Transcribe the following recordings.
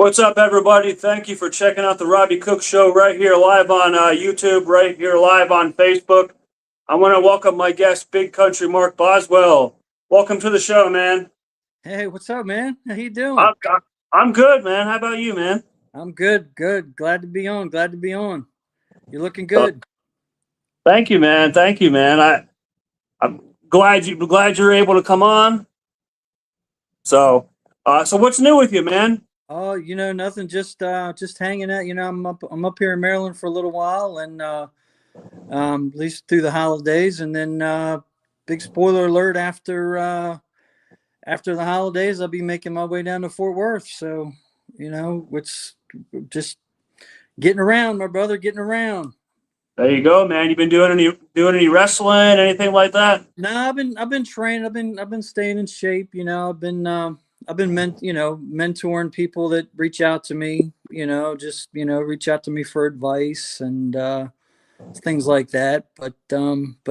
What's up, everybody? Thank you for checking out the Robbie Cook Show right here live on YouTube, right here live on Facebook. I want to welcome my guest, Big Country Mark Boswell. Welcome to the show, man. Hey, what's up, man? How you doing? I'm good, man. How about you, man? I'm good, good. Glad to be on. Glad to be on. You're looking good. Thank you, man. Thank you, man. I'm glad you're able to come on. So what's new with you, man? Oh, nothing. Just hanging out. I'm up here in Maryland for a little while, and at least through the holidays, and then big spoiler alert after the holidays, I'll be making my way down to Fort Worth. So, it's just getting around, my brother, getting around. There you go, man. You been doing any wrestling, anything like that? No, I've been training. I've been staying in shape. I've been mentoring people that reach out to me. Reach out to me for advice and things like that. But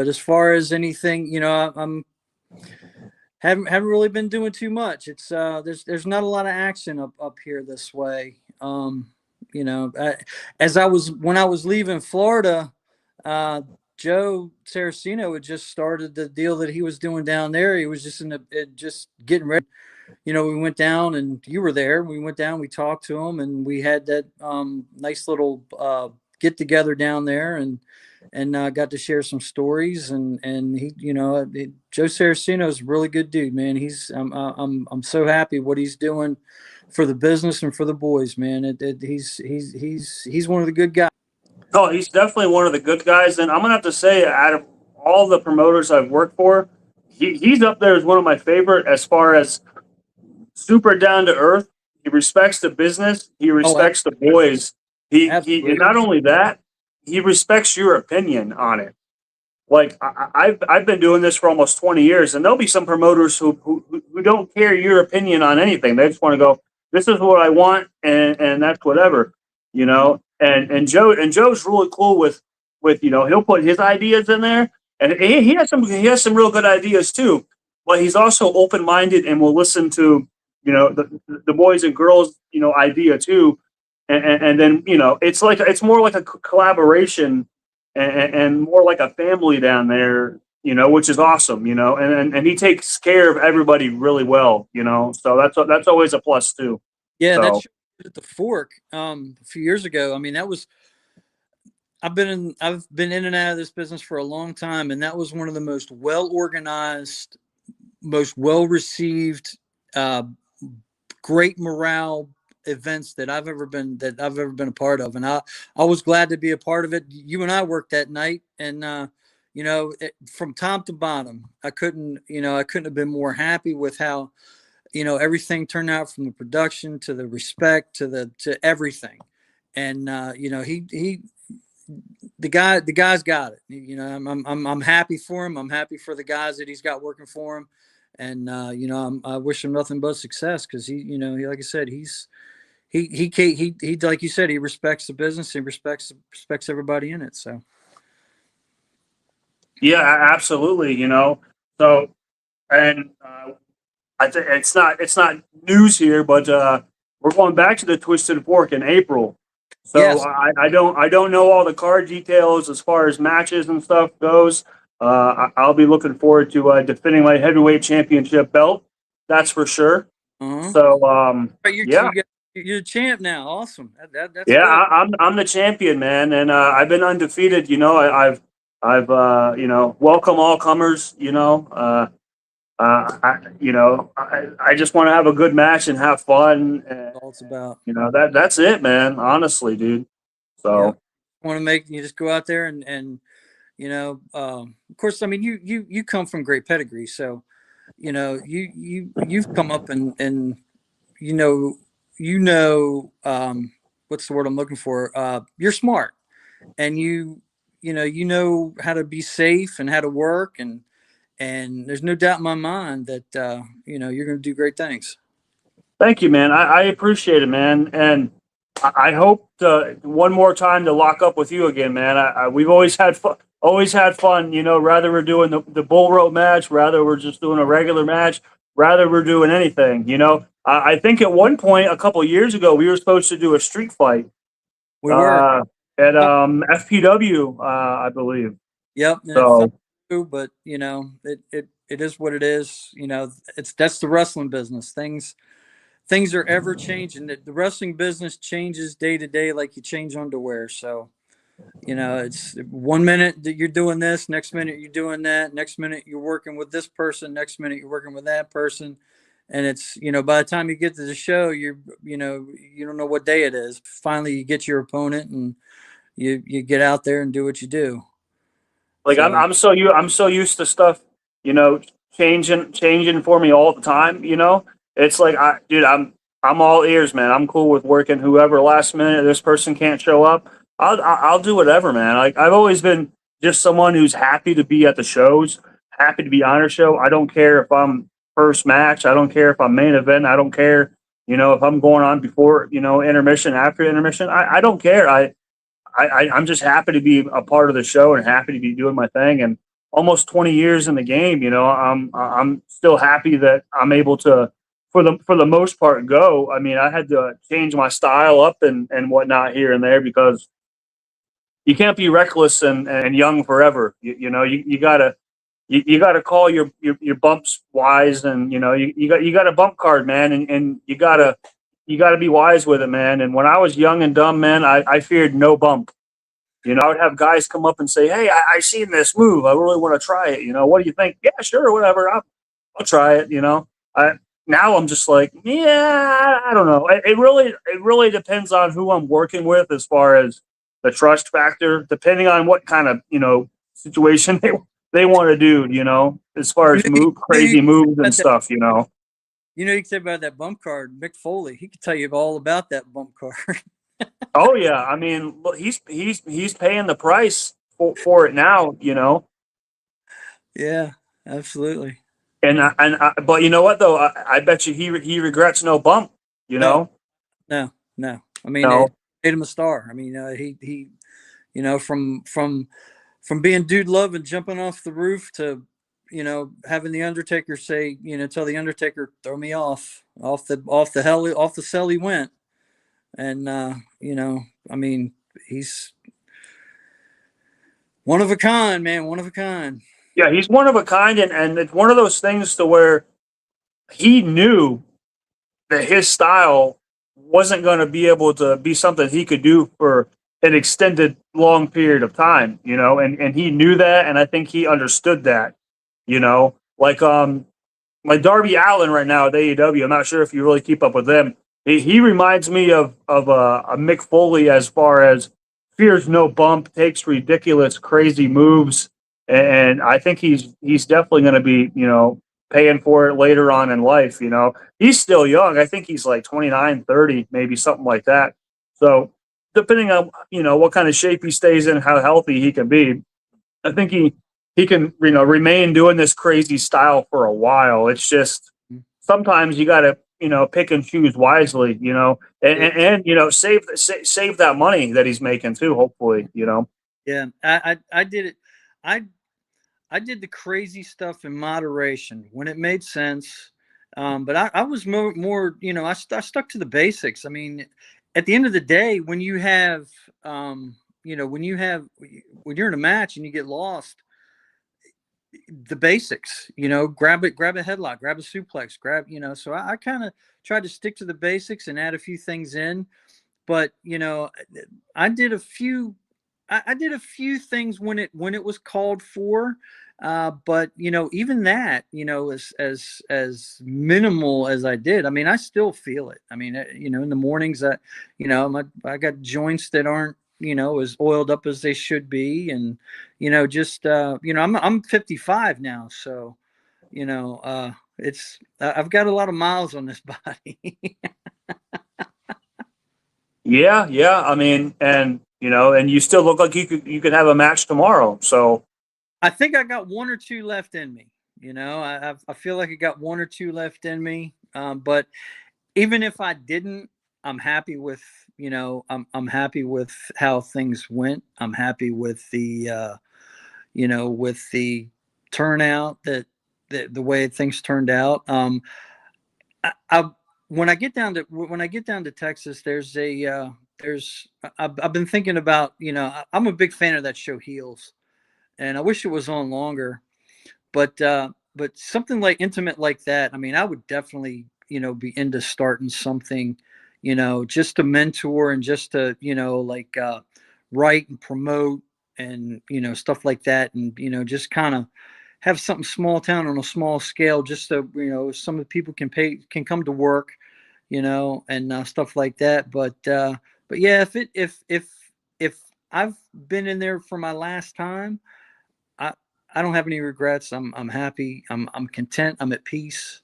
as far as anything, I'm haven't really been doing too much. It's there's not a lot of action up here this way. When I was leaving Florida, Joe Saraceno had just started the deal that he was doing down there. He was just getting ready. We went down, and you were there. We went down, we talked to him, and we had that nice little get together down there, and got to share some stories. And he, Joe Saraceno is a really good dude, man. I'm so happy what he's doing for the business and for the boys, man. He's one of the good guys. Oh, he's definitely one of the good guys. And I'm gonna have to say, out of all the promoters I've worked for, he's up there as one of my favorite as far as super down to earth. He respects the business. He respects the boys. He and not only that, he respects your opinion on it. Like I've been doing this for almost 20 years, and there'll be some promoters who don't care your opinion on anything. They just want to go, this is what I want, and that's whatever, And Joe's really cool with he'll put his ideas in there, and he has some real good ideas too. But he's also open minded and will listen to the boys and girls idea too, and then it's more like a collaboration and more like a family down there, which is awesome, and he takes care of everybody really well, so that's always a plus too. Yeah, that's at the Fork a few years ago. I mean, I've been in and out of this business for a long time, and that was one of the most well organized, most well received, great morale events that I've ever been a part of. And I was glad to be a part of it. You and I worked that night, and from top to bottom, I couldn't have been more happy with how everything turned out, from the production to the respect to everything. And the guy's got it. I'm happy for him. I'm happy for the guys that he's got working for him. And I wish him nothing but success, because he like I said, he like you said, he respects the business. He respects everybody in it. So yeah, absolutely. So, and I think it's not news here, but we're going back to the Twisted Fork in April. So yes. I don't know all the card details as far as matches and stuff goes. I'll be looking forward to defending my heavyweight championship belt. That's for sure. Uh-huh. So you're the champ now. Awesome. That's yeah. I'm the champion, man, and I've been undefeated. I've welcome all comers. I just want to have a good match and have fun. And, all it's about. That's it, man. Honestly, dude. So want to make you just go out there and of course, I mean, you come from great pedigree, so you've come up and what's the word I'm looking for? You're smart, and you know how to be safe and how to work, and there's no doubt in my mind that you're going to do great things. Thank you, man. I appreciate it, man, and I hope one more time to lock up with you again, man. We've always had fun. Rather we're doing the bull rope match, rather we're just doing a regular match, rather we're doing anything. I think at one point a couple years ago we were supposed to do a street fight We were. uh, at FPW, I believe. Yep, and it fell So through, but it is what it is. That's the wrestling business. Things are ever changing. The wrestling business changes day to day, like you change underwear. So it's 1 minute that you're doing this, next minute you're doing that, next minute you're working with this person, next minute you're working with that person, and it's by the time you get to the show, you don't know what day it is. Finally, you get your opponent, and you get out there and do what you do. like So I'm so used to stuff, you know, changing for me all the time. It's like dude, I'm all ears, man. I'm cool with working whoever last minute this person can't show up. I'll do whatever, man. Like I've always been just someone who's happy to be at the shows, happy to be on a show. I don't care if I'm first match. I don't care if I'm main event. I don't care, if I'm going on before, intermission, after intermission. I don't care. I'm just happy to be a part of the show and happy to be doing my thing. And almost 20 years in the game, I'm still happy that I'm able to, for the most part, go. I mean, I had to change my style up and whatnot here and there because you can't be reckless and young forever. You gotta you gotta call your bumps wise, and you got a bump card, man, and you gotta be wise with it, man. And when I was young and dumb, man, I feared no bump. I would have guys come up and say, "Hey, I seen this move. I really want to try it. What do you think?" Yeah, sure, whatever. I'll try it. I Now I'm just like, yeah, I don't know. It really depends on who I'm working with as far as the trust factor, depending on what kind of situation they want to do. As far as you crazy moves and about that, stuff. you can say about that bump card. Mick Foley, he could tell you all about that bump card. Oh yeah, I mean, look, he's paying the price for it now. Yeah, absolutely. But you know what though? I bet you he regrets no bump. You No, know, no. I mean, it no, made him a star. I mean, he from being dude love and jumping off the roof to having the Undertaker say, tell the Undertaker, throw me off the cell he went. And I mean, he's one of a kind, man, one of a kind. yeah, he's one of a kind, and it's one of those things to where he knew that his style wasn't going to be able to be something he could do for an extended long period of time. And he knew that, and I think he understood that. Like Darby Allin right now at AEW. I'm not sure if you really keep up with them. He reminds me of a Mick Foley as far as fears no bump, takes ridiculous, crazy moves, and I think he's definitely going to be paying for it later on in life. He's still young. I think he's like 29, 30, maybe something like that. So depending on what kind of shape he stays in, how healthy he can be, I think he can remain doing this crazy style for a while. It's just sometimes you got to pick and choose wisely, and save that money that he's making too. Hopefully. Yeah, I did it. I I did the crazy stuff in moderation when it made sense. But I was more, I stuck to the basics. I mean, at the end of the day, when you have, when you're in a match and you get lost, the basics, grab a headlock, grab a suplex, so I kind of tried to stick to the basics and add a few things in. But, I did a few, I did a few things when it was called for. But even that, as minimal as I did, I mean, I still feel it. I mean, in the mornings I got joints that aren't, as oiled up as they should be. And, I'm 55 now. So, I've got a lot of miles on this body. Yeah, yeah. I mean, and you still look like you could have a match tomorrow. So I think I got one or two left in me. I feel like I got one or two left in me. But even if I didn't, I'm happy with I'm happy with how things went. I'm happy with the turnout, that the way things turned out. I when I get down to Texas, I've been thinking about, I'm a big fan of that show Heels, and I wish it was on longer. But something like intimate like that, I mean, I would definitely, be into starting something, just to mentor and just to, like write and promote and stuff like that, and just kind of have something small town on a small scale, just so some of the people can come to work, and stuff like that. But yeah, if I've been in there for my last time, I I don't have any regrets. I'm happy. I'm content. I'm at peace.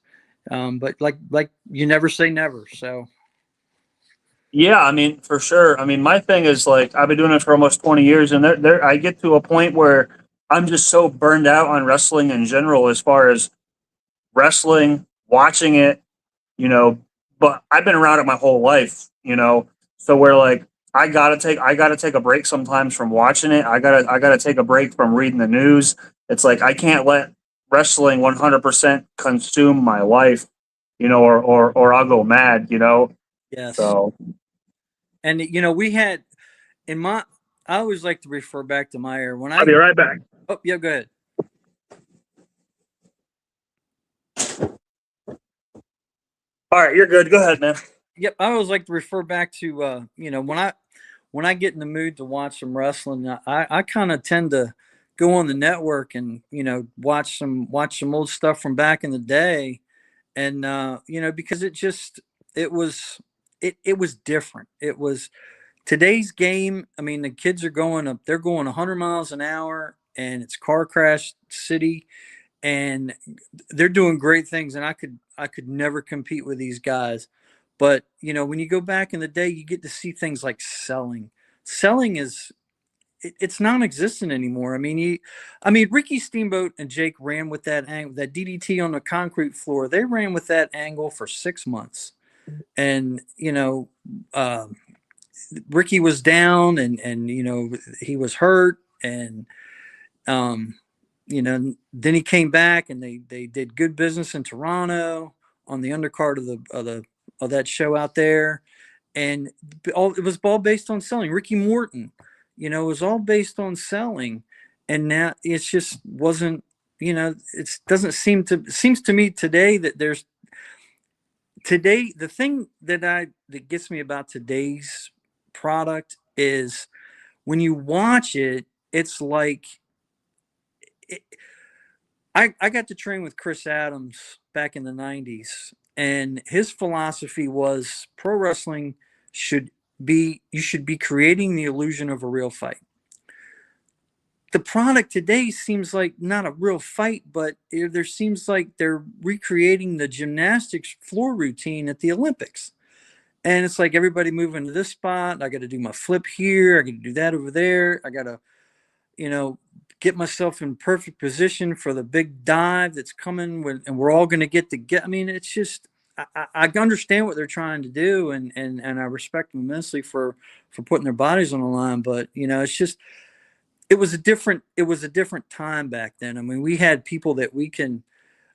But like you never say never. So Yeah, I mean, for sure. I mean, my thing is like I've been doing it for almost 20 years, and there I get to a point where I'm just so burned out on wrestling in general, as far as wrestling, watching it, you know. But I've been around it my whole life, so where like I gotta take a break sometimes from watching it. I gotta take a break from reading the news. It's like I can't let wrestling 100% consume my life, or I'll go mad, yes, So. and we had in my. I always like to refer back to my era when I'll I. be right back. Oh yeah, go ahead. All right, you're good. Go ahead, man. Yep, I always like to refer back to when I get in the mood to watch some wrestling, I kind of tend to go on the network and watch some old stuff from back in the day, and because it was different. It was today's game. I mean, the kids are going up; they're going 100 miles an hour, and it's car crash city, and they're doing great things, and I could never compete with these guys. But when you go back in the day, you get to see things like selling is it's non-existent anymore. I mean Ricky Steamboat and Jake ran with that angle, that DDT on the concrete floor. They ran with that angle for 6 months, and Ricky was down, and he was hurt, and um, then he came back, and they did good business in Toronto on the undercard of that show out there, and it was all based on selling. Ricky Morton, it was all based on selling, and now it's just wasn't. It doesn't seems to me today that there's today the thing that gets me about today's product is when you watch it, it's like it, I got to train with Chris Adams back in the 90s, and his philosophy was pro wrestling should you should be creating the illusion of a real fight. The product today seems like not a real fight, but there seems like they're recreating the gymnastics floor routine at the Olympics. And it's like everybody moving to this spot. I got to do my flip here. I got to do that over there. I got to you know, get myself in perfect position for the big dive that's coming, and we're all going to get. I mean, it's just I understand what they're trying to do, and I respect them immensely for putting their bodies on the line. But it's just it was a different time back then. I mean, we had people that we can.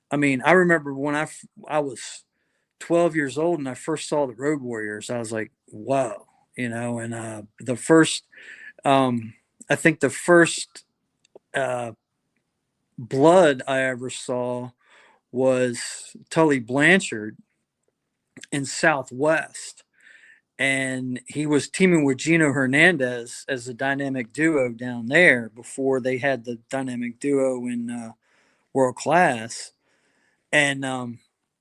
I mean, I remember when I was 12 years old and I first saw the Road Warriors. I was like, whoa, and the first I think the first uh, blood I ever saw was Tully Blanchard in Southwest. And he was teaming with Gino Hernandez as a dynamic duo down there before they had the dynamic duo in World Class. And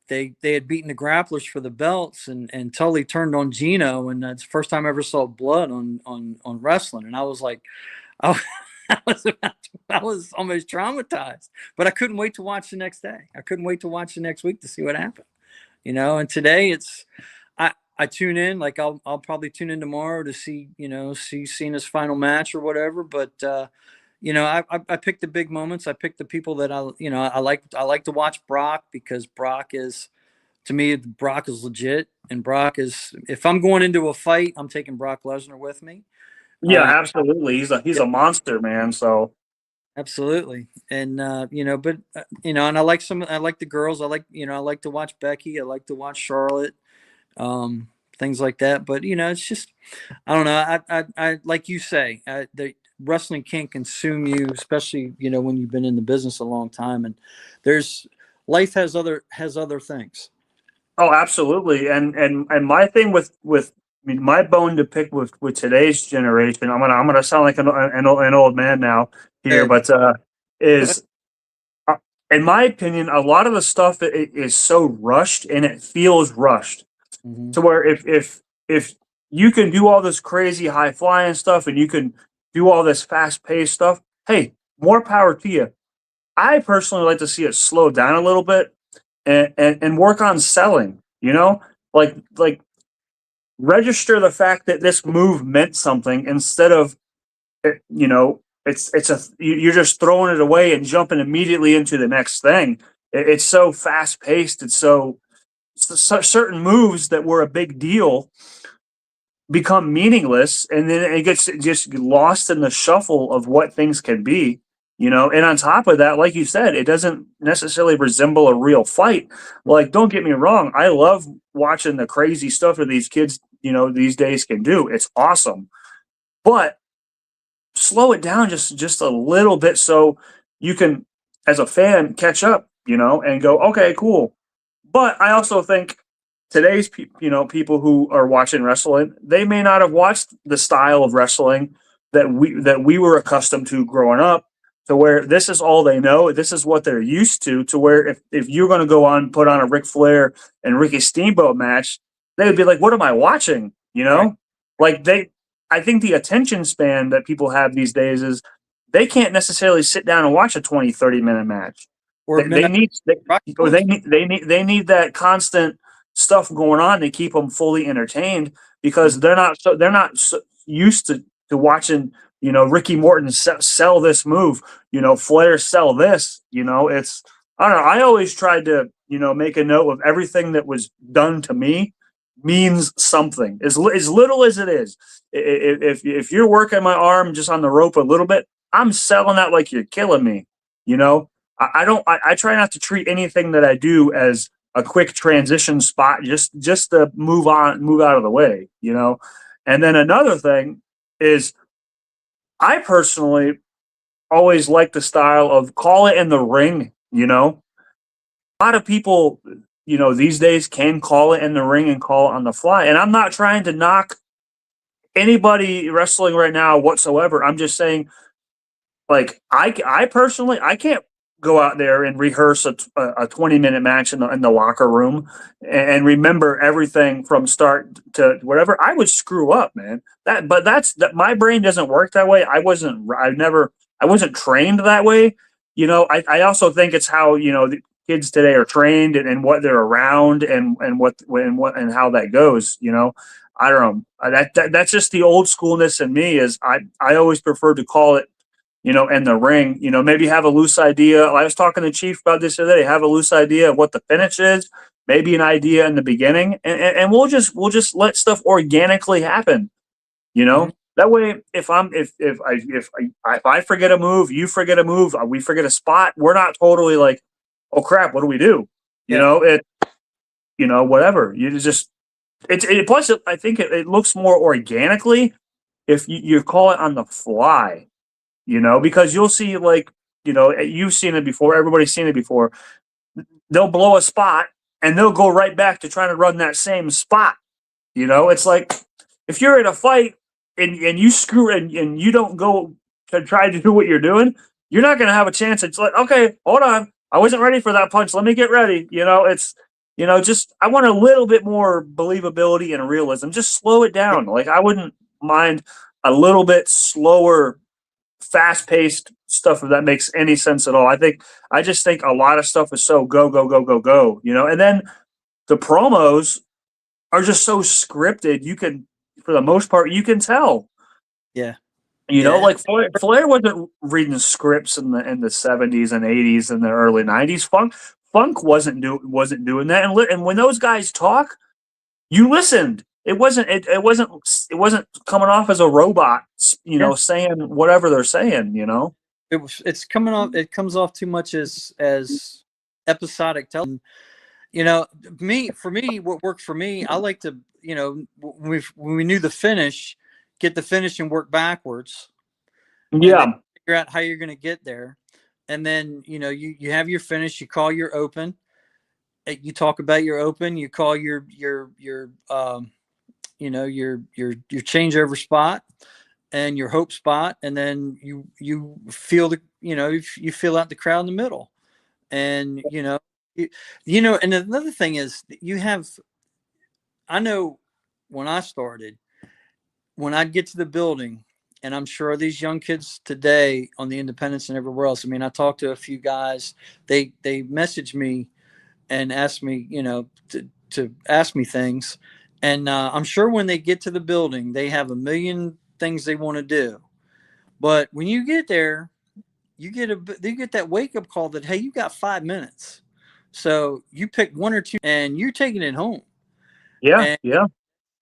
they had beaten the grapplers for the belts, and Tully turned on Gino, and that's the first time I ever saw blood on wrestling. And I was like, I, I was almost traumatized, but I couldn't wait to watch the next day. I couldn't wait to watch the next week to see what happened. And today I tune in, like I'll probably tune in tomorrow to see Cena's final match or whatever. But I picked the big moments. I picked the people that I like to watch Brock, because to me, Brock is legit, and Brock is, if I'm going into a fight, I'm taking Brock Lesnar with me. Yeah, Uh, absolutely. He's a monster, man. So. Absolutely. And and I like the girls. I like to watch Becky. I like to watch Charlotte. things like that. But you know, it's just, I don't know. I like you say, the wrestling can't consume you, especially you know when you've been in the business a long time, and there's life has other things. Oh, absolutely. And my thing with I mean, my bone to pick with today's generation. I'm gonna sound like an old man now here, And but is uh, in my opinion, a lot of the stuff is so rushed and it feels rushed mhm. to where if you can do all this crazy high flying stuff and you can do all this fast paced stuff, hey, more power to you. I personally like to see it slow down a little bit and work on selling. You know, like register the fact that this move meant something instead of you know you're just throwing it away and jumping immediately into the next thing. It's so fast paced. It's so certain moves that were a big deal become meaningless, and then it gets just lost in the shuffle of what things can be. You know, and on top of that, like you said, it doesn't necessarily resemble a real fight. Like, don't get me wrong, I love watching the crazy stuff that these kids, you know, these days can do. It's awesome, but slow it down just a little bit so you can, as a fan, catch up. You know, and go, okay, cool. But I also think today's people who are watching wrestling, they may not have watched the style of wrestling that we were accustomed to growing up, to where this is all they know, this is what they're used to where if you're going to go on put on a Ric Flair and Ricky Steamboat match, they would be like, what am I watching? You Right. know, like I think the attention span that people have these days is they can't necessarily sit down and watch a 20-30 minute match. Or They minute need or wrestlers. they need that constant stuff going on to keep them fully entertained, Mhm. because they're not so used to watching, you know, Ricky Morton sell this move, you know, Flair sell this. You know, it's, I don't know. I always tried to, you know, make a note of everything that was done to me means something, as little as it is. If you're working my arm just on the rope a little bit, I'm selling that like you're killing me. You know, I don't. I try not to treat anything that I do as a quick transition spot, just to move on, move out of the way. You know, and then another thing is, I personally always like the style of call it in the ring. You know, a lot of people, you know, these days can call it in the ring and call it on the fly, and I'm not trying to knock anybody wrestling right now whatsoever. I'm just saying, like, I personally, I can't go out there and rehearse a 20-minute match in the locker room and remember everything from start to whatever. I would screw up, man. But that's that. My brain doesn't work that way. I wasn't trained that way. You know, I also think it's how, you know, the kids today are trained, and what they're around, and how that goes. You know, I don't know. That's just the old schoolness in me. Is I always prefer to call it, you know, in the ring. You know, maybe have a loose idea. I was talking to Chief about this the other day. Have a loose idea of what the finish is, maybe an idea in the beginning, and we'll just let stuff organically happen. You Mhm. know, that way, if I forget a move, you forget a move, we forget a spot, we're not totally like, oh crap, what do we do? You Yeah. know, whatever. You just plus I think it looks more organically if you call it on the fly, you know, because you'll see, like, you know, you've seen it before, everybody's seen it before. They'll blow a spot and they'll go right back to trying to run that same spot. You know, it's like, if you're in a fight and you screw and you don't go to try to do what you're doing, you're not going to have a chance. It's like, okay, hold on, I wasn't ready for that punch, let me get ready. You know, it's, you know, just, I want a little bit more believability and realism. Just slow it down. Like, I wouldn't mind a little bit slower, fast paced stuff, if that makes any sense at all. I just think a lot of stuff is so go go go go go, you know, and then the promos are just so scripted. You can, for the most part, you can tell. Yeah. You know, Yeah. like Flair wasn't reading scripts in the 70s and 80s and the early 90s. Funk wasn't doing that. And when those guys talk, you listened. It wasn't coming off as a robot, you Yeah. know, saying whatever they're saying. You know. It's coming off. It comes off too much as episodic television. For me, what worked for me, I like to, when we knew the finish, get the finish and work backwards, and then Yeah. figure out how you're going to get there. And then, you have your finish, you call your open, you talk about your open, you call your changeover spot and your hope spot. And then you feel you feel out the crowd in the middle. And, and another thing is I know when I started, when I'd get to the building, and I'm sure these young kids today on the independents and everywhere else, I mean, I talked to a few guys, they messaged me and asked me, to ask me things. And I'm sure when they get to the building, they have a million things they want to do. But when you get there, you get that wake up call that, hey, you got 5 minutes. So you pick one or two and you're taking it home. Yeah. And Yeah.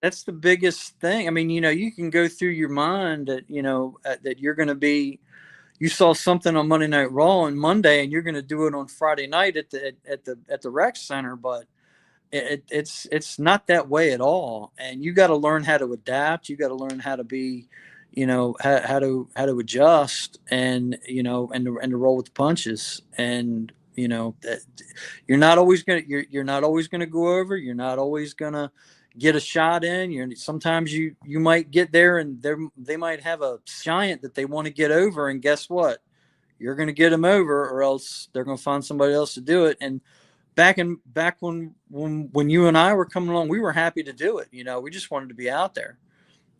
that's the biggest thing. I mean, you can go through your mind that, that you're going to be, you saw something on Monday Night Raw on Monday and you're going to do it on Friday night at the rec center. But it's not that way at all. And you got to learn how to adapt. You got to learn how to be, how to adjust and, and to roll with the punches. And, that you're not always going to, you're not always going to go over. You're not always going to get a shot in. Sometimes you might get there and they might have a giant that they want to get over. And guess what? You're going to get them over, or else they're going to find somebody else to do it. And back when you and I were coming along, we were happy to do it. We just wanted to be out there.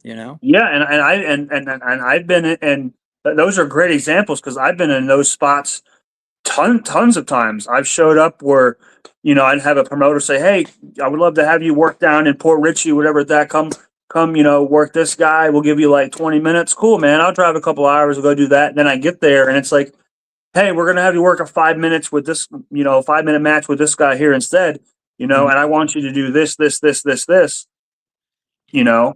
Yeah, and I've been in, and those are great examples because I've been in those spots tons of times. I've showed up where, I'd have a promoter say, "Hey, I would love to have you work down in Port Richey, whatever that come, work this guy. We'll give you like 20 minutes. Cool, man. I'll drive a couple hours. We'll go do that." And then I get there and it's like, "Hey, we're gonna have you work a 5 minutes with this, 5 minute match with this guy here instead, Mm-hmm. and I want you to do this, this, this, this, this." Does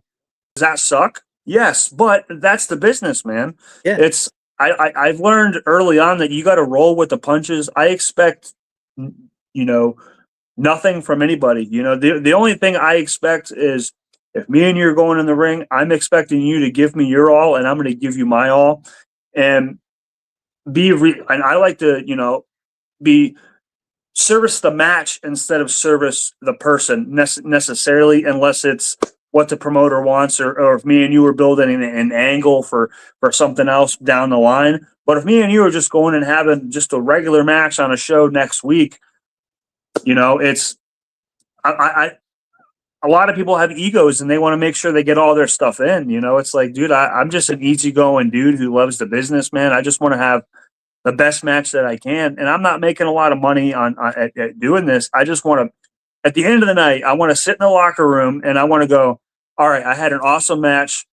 that suck? Yes, but that's the business, man. Yeah. It's I've learned early on that you got to roll with the punches. I expect, nothing from anybody. The only thing I expect is if me and you are going in the ring, I'm expecting you to give me your all, and I'm going to give you my all, and and I like to, be service the match instead of service the person necessarily, unless it's what the promoter wants, or if me and you are building an angle for something else down the line. But if me and you are just going and having just a regular match on a show next week, it's I a lot of people have egos and they want to make sure they get all their stuff in. It's like, dude, I'm just an easygoing dude who loves the business, man. I just want to have the best match that I can, and I'm not making a lot of money at doing this. I just want to, at the end of the night, I want to sit in the locker room and I want to go, all right, I had an awesome match.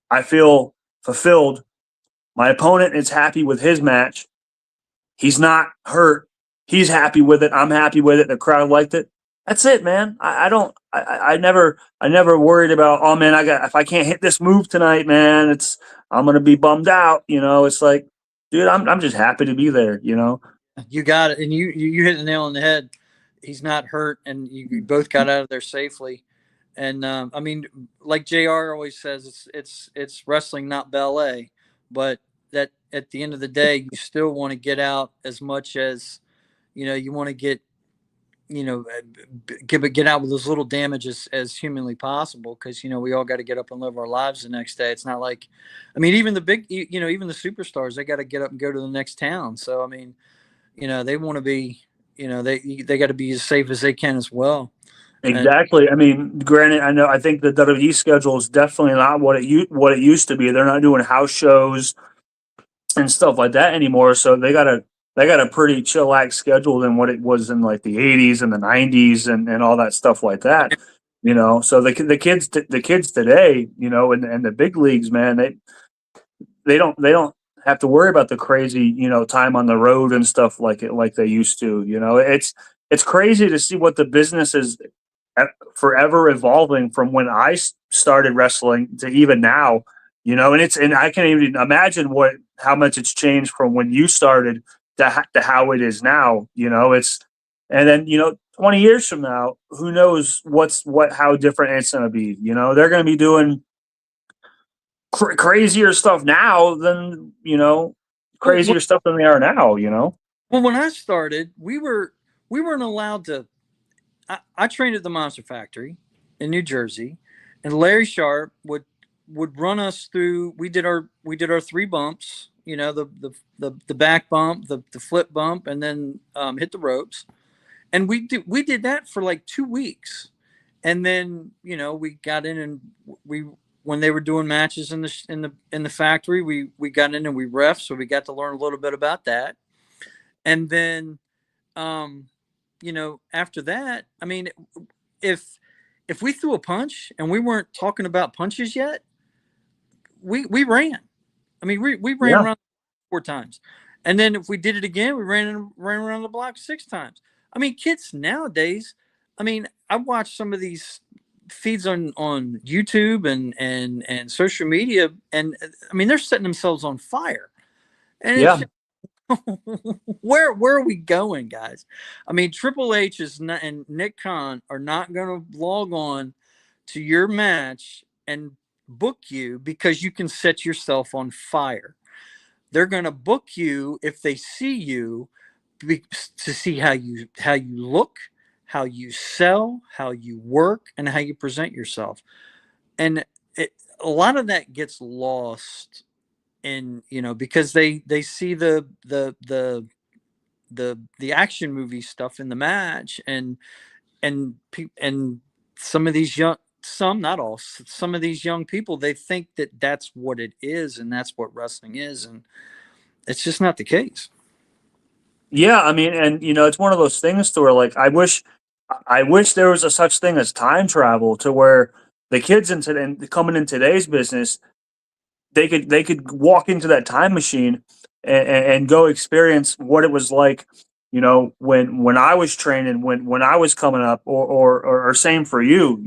I feel fulfilled. My opponent is happy with his match. He's not hurt. He's happy with it. I'm happy with it. The crowd liked it. That's it, man. I never worried about, oh man, if I can't hit this move tonight, man, I'm going to be bummed out. It's like, dude, I'm just happy to be there, You got it. And you hit the nail on the head. He's not hurt, and you both got out of there safely. And I mean, like JR always says, it's wrestling, not ballet. But that at the end of the day, you still want to get out as much as, you want to get, get out with as little damage as humanly possible. Because, we all got to get up and live our lives the next day. It's not like, I mean, even the big, even the superstars, they got to get up and go to the next town. So, I mean, they want to be, they got to be as safe as they can as well. Exactly. I mean, granted, I think the WWE schedule is definitely not what it used to be. They're not doing house shows and stuff like that anymore. So they got a pretty chillax schedule than what it was in like the 80s and the 90s and all that stuff like that. So the kids today, and the big leagues, man, they don't have to worry about the crazy, time on the road and stuff like they used to. It's crazy to see what the business is forever evolving from when I started wrestling to even now, and I can't even imagine how much it's changed from when you started to how it is now. And then 20 years from now, who knows how different it's going to be. They're going to be doing crazier stuff now than, Well, crazier stuff than they are now, well, when I started, we weren't allowed to. I trained at the Monster Factory in New Jersey, and Larry Sharp would run us through. We did our 3 bumps. The back bump, the flip bump, and then hit the ropes. And we did that for like 2 weeks, and then we got in, and we when they were doing matches in the factory, we got in and we ref, so we got to learn a little bit about that. And then um, after that, I mean, if if we threw a punch and we weren't talking about punches yet, we ran. I mean, we ran Yeah. around 4 times, and then if we did it again, we ran around the block 6 times. I mean, kids nowadays. I mean, I watch some of these feeds on YouTube and social media, and I mean, they're setting themselves on fire, and it's Yeah. just, where are we going, guys? I mean, Triple H is not, and Nick Khan are not going to log on to your match and book you because you can set yourself on fire. They're going to book you if they see you to see how you look, how you sell, how you work, and how you present yourself. And a lot of that gets lost in because they see the action movie stuff in the match, and some of these young, some, not all, some of these young people, they think that that's what it is and that's what wrestling is, and it's just not the case. Yeah, I mean, and it's one of those things to where, like, I wish there was a such thing as time travel to where the kids and coming in today's business, they could walk into that time machine and go experience what it was like, when I was training, when I was coming up, or same for you,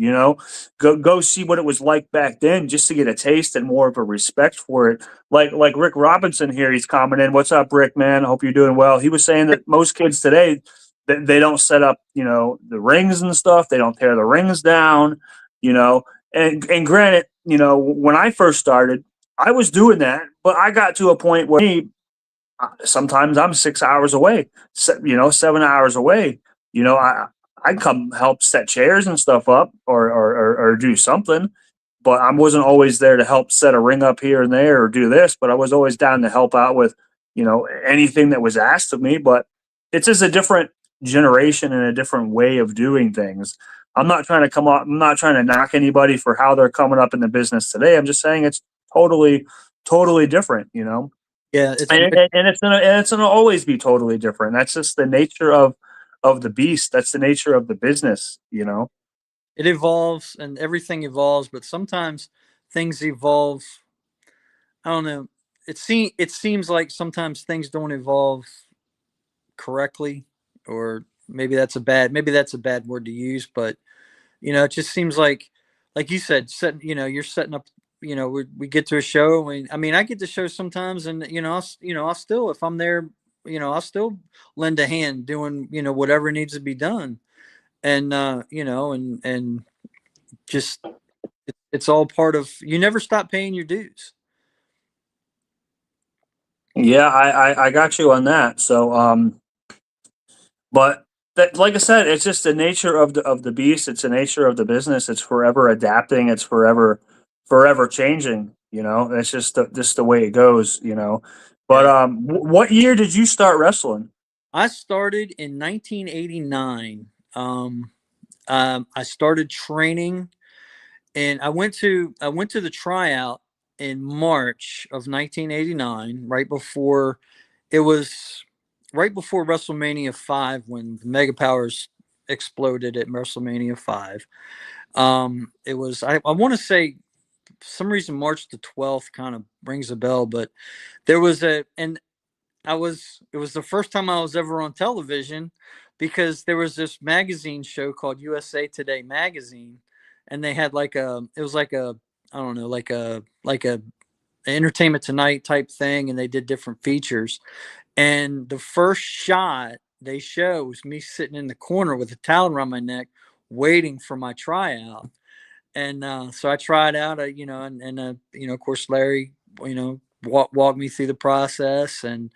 go see what it was like back then, just to get a taste and more of a respect for it. Like Rick Robinson here, he's commenting, "What's up, Rick? Man, I hope you're doing well." He was saying that most kids today, they don't set up, the rings and stuff. They don't tear the rings down, you know. And granted, when I first started, I was doing that, but I got to a point where sometimes I'm 6 hours away, 7 hours away. I come help set chairs and stuff up, or do something, but I wasn't always there to help set a ring up here and there or do this. But I was always down to help out with anything that was asked of me. But it's just a different generation and a different way of doing things. I'm not trying to come up. I'm not trying to knock anybody for how they're coming up in the business today. I'm just saying it's totally different. Yeah, And it's gonna always be totally different. That's just the nature of the beast. That's the nature of the business. it evolves and everything evolves, but sometimes things evolve. I don't know. It seems like sometimes things don't evolve correctly, or maybe that's a bad word to use, but it just seems like you said, you're setting up. We get to a show. I mean, I get to show sometimes, and I'll still, if I'm there, I'll still lend a hand doing whatever needs to be done, and and just it's all part of. You never stop paying your dues. Yeah, I got you on that. So, but that, like I said, it's just the nature of the beast. It's the nature of the business. It's forever adapting. It's forever changing. It's just the way it goes. But Yeah. what year did you start wrestling? I started in 1989. I started training, and I went to the tryout in March of 1989, it was right before WrestleMania 5, when the Mega Powers exploded at WrestleMania 5. It was, I want to say, for some reason March the 12th kind of rings a bell, but there was a and it was the first time I was ever on television, because there was this magazine show called USA Today magazine, and they had it was like a, I don't know, like a Entertainment Tonight type thing, and they did different features. And the first shot they show was me sitting in the corner with a towel around my neck, waiting for my tryout. And so I tried out, of course, Larry, walked me through the process, and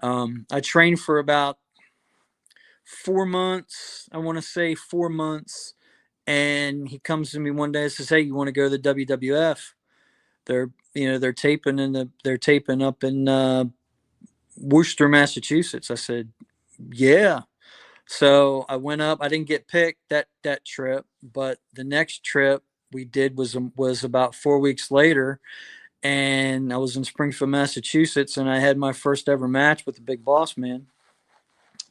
I trained for about 4 months. I want to say 4 months. And he comes to me one day and says, "Hey, you want to go to the WWF? They're taping up in Worcester, Massachusetts." I said, "Yeah." So I went up. I didn't get picked that trip, but the next trip we did was about 4 weeks later, and I was in Springfield, Massachusetts, and I had my first ever match with the Big Boss Man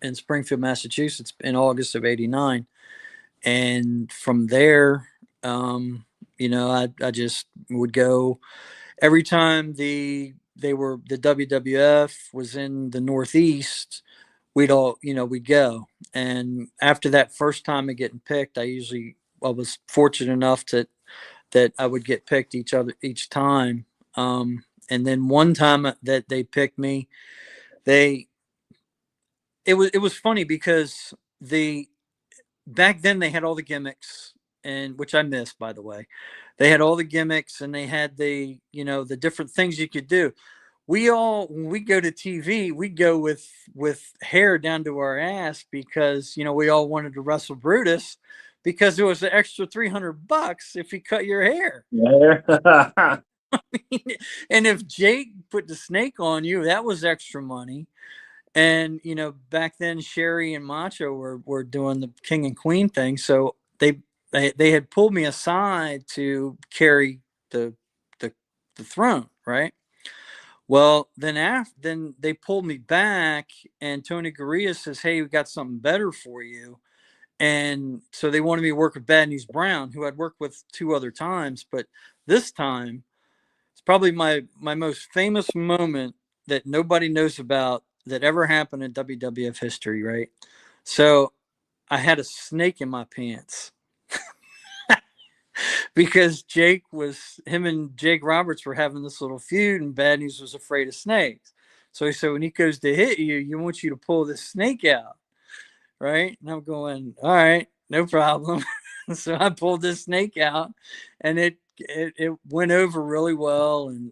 in Springfield, Massachusetts, in August of '89. And from there, I just would go every time the WWF was in the Northeast. We'd go. And after that first time of getting picked, I was fortunate enough that I would get picked each time. And then one time that they picked me, they it was funny because the back then they had all the gimmicks, and which I missed, by the way. They had all the gimmicks, and they had the different things you could do. When we go to TV, we go with hair down to our ass because we all wanted to wrestle Brutus because it was an extra $300 if he cut your hair. Yeah. And if Jake put the snake on you, that was extra money. And back then Sherry and Macho were doing the king and queen thing, so they had pulled me aside to carry the the, the throne, right? Well, then they pulled me back, and Tony Gurria says, "Hey, we got something better for you." And so they wanted me to work with Bad News Brown, who I'd worked with 2 other times, but this time it's probably my most famous moment that nobody knows about that ever happened in WWF history, right? So I had a snake in my pants because him and Jake Roberts were having this little feud, and Bad News was afraid of snakes. So he said, when he goes to hit you, you want you to pull this snake out, right? And I'm going, all right, no problem. So I pulled this snake out, and it went over really well, and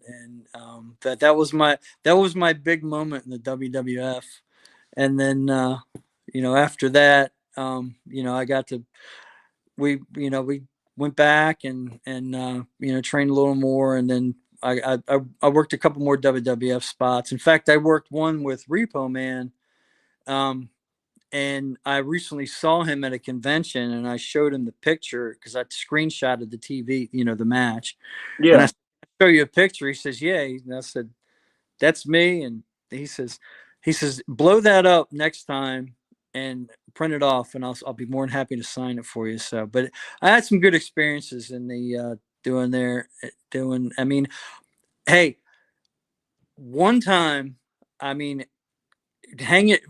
that was my big moment in the WWF. And then after that, I got to we went back and trained a little more, and then I worked a couple more WWF spots. In fact, I worked one with Repo Man. And I recently saw him at a convention, and I showed him the picture because I screenshotted the TV, the match. And I Yeah. show you a picture. He says, "Yeah." And I said, "That's me." And he says, "Blow that up next time and print it off, and I'll be more than happy to sign it for you." So, but I had some good experiences in the doing. I mean, hey, one time, I mean, hang it.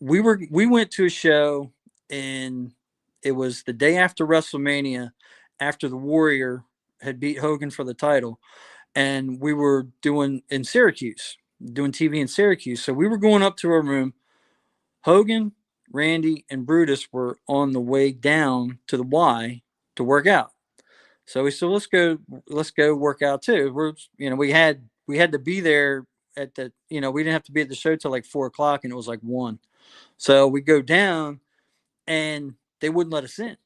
We went to a show, and it was the day after WrestleMania, after the Warrior had beat Hogan for the title, and we were doing TV in Syracuse. So we were going up to our room. Hogan, Randy, and Brutus were on the way down to the Y to work out. So we said, let's go work out too. We had to be there at we didn't have to be at the show till like 4 o'clock, and it was like 1. So we go down, and they wouldn't let us in.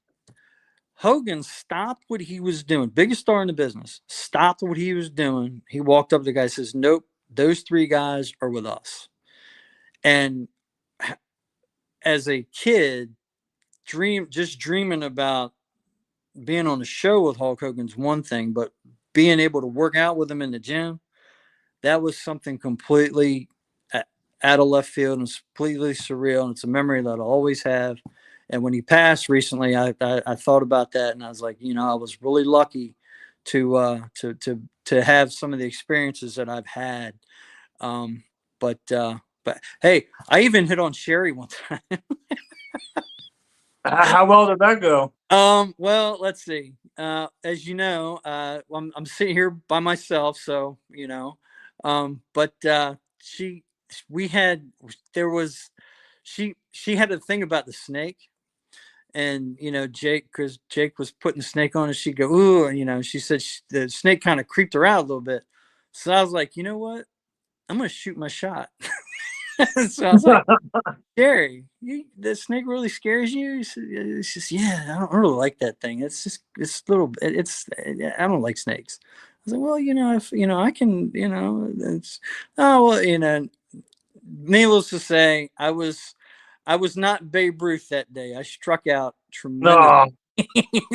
Hogan stopped what he was doing. Biggest star in the business. Stopped what he was doing. He walked up to the guy and says, "Nope, those 3 guys are with us." And as a kid, dreaming about being on a show with Hulk Hogan's one thing, but being able to work out with him in the gym, that was something completely out of left field, and it's completely surreal, and it's a memory that I'll always have. And when he passed recently, I thought about that, and I was like, I was really lucky to have some of the experiences that I've had. Um, but hey, I even hit on Sherry one time. How well did that go? Well, let's see. As you know, I'm sitting here by myself, so but she we had there was she had a thing about the snake, and because Jake was putting the snake on, and she'd go ooh, and she said the snake kind of creeped her out a little bit. So I was like, you know what, I'm gonna shoot my shot. So I was like, Jerry, the snake really scares you? It's just, yeah, I don't really like that thing. It's little, I don't like snakes. I was like, well, if, I can, it's, oh, well, needless to say, I was not Babe Ruth that day. I struck out tremendous. No.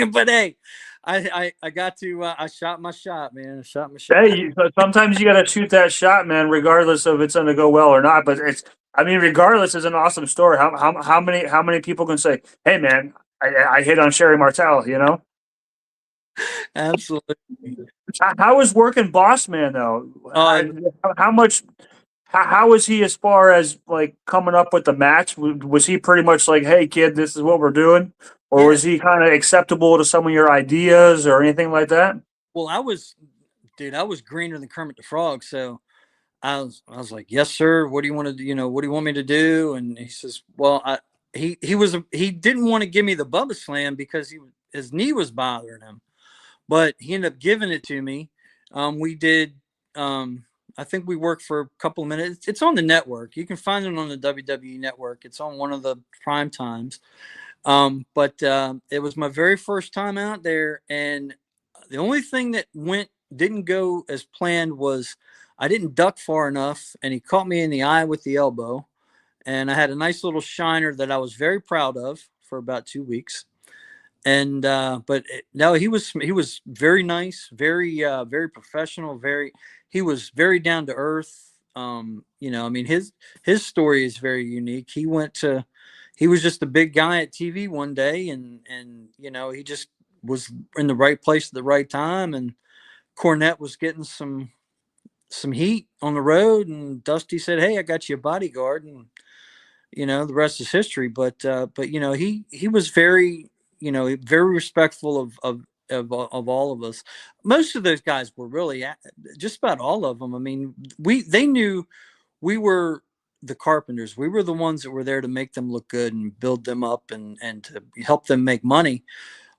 But hey, I got to, I shot my shot, man. I shot my shot. Hey, sometimes you got to shoot that shot, man, regardless of it's going to go well or not. But I mean, regardless, is an awesome story. How many people can say, "Hey, man, I hit on Sherry Martel," Absolutely. How was working Boss Man though? Uh, How much? How was he as far as like coming up with the match? Was he pretty much like, "Hey, kid, this is what we're doing," or yeah. was he kind of acceptable to some of your ideas or anything like that? Well, I was greener than Kermit the Frog, so I was like, yes, sir. What do you want to do? What do you want me to do? And he says, well, he didn't want to give me the Bubba Slam because his knee was bothering him, but he ended up giving it to me. We did. I think we worked for a couple of minutes. It's on the network. You can find it on the WWE network. It's on one of the prime times. But it was my very first time out there, and the only thing that didn't go as planned was I didn't duck far enough, and he caught me in the eye with the elbow, and I had a nice little shiner that I was very proud of for about 2 weeks. And but no, he was very nice, very professional, he was very down to earth. I mean, his story is very unique. He was just a big guy at TV one day, and he just was in the right place at the right time, and Cornette was getting some heat on the road, and Dusty said, "Hey, I got you a bodyguard," and the rest is history. But he was very very respectful of all of us. Most of those guys were really, just about all of them. I mean, they knew we were the Carpenters. We were the ones that were there to make them look good and build them up, and to help them make money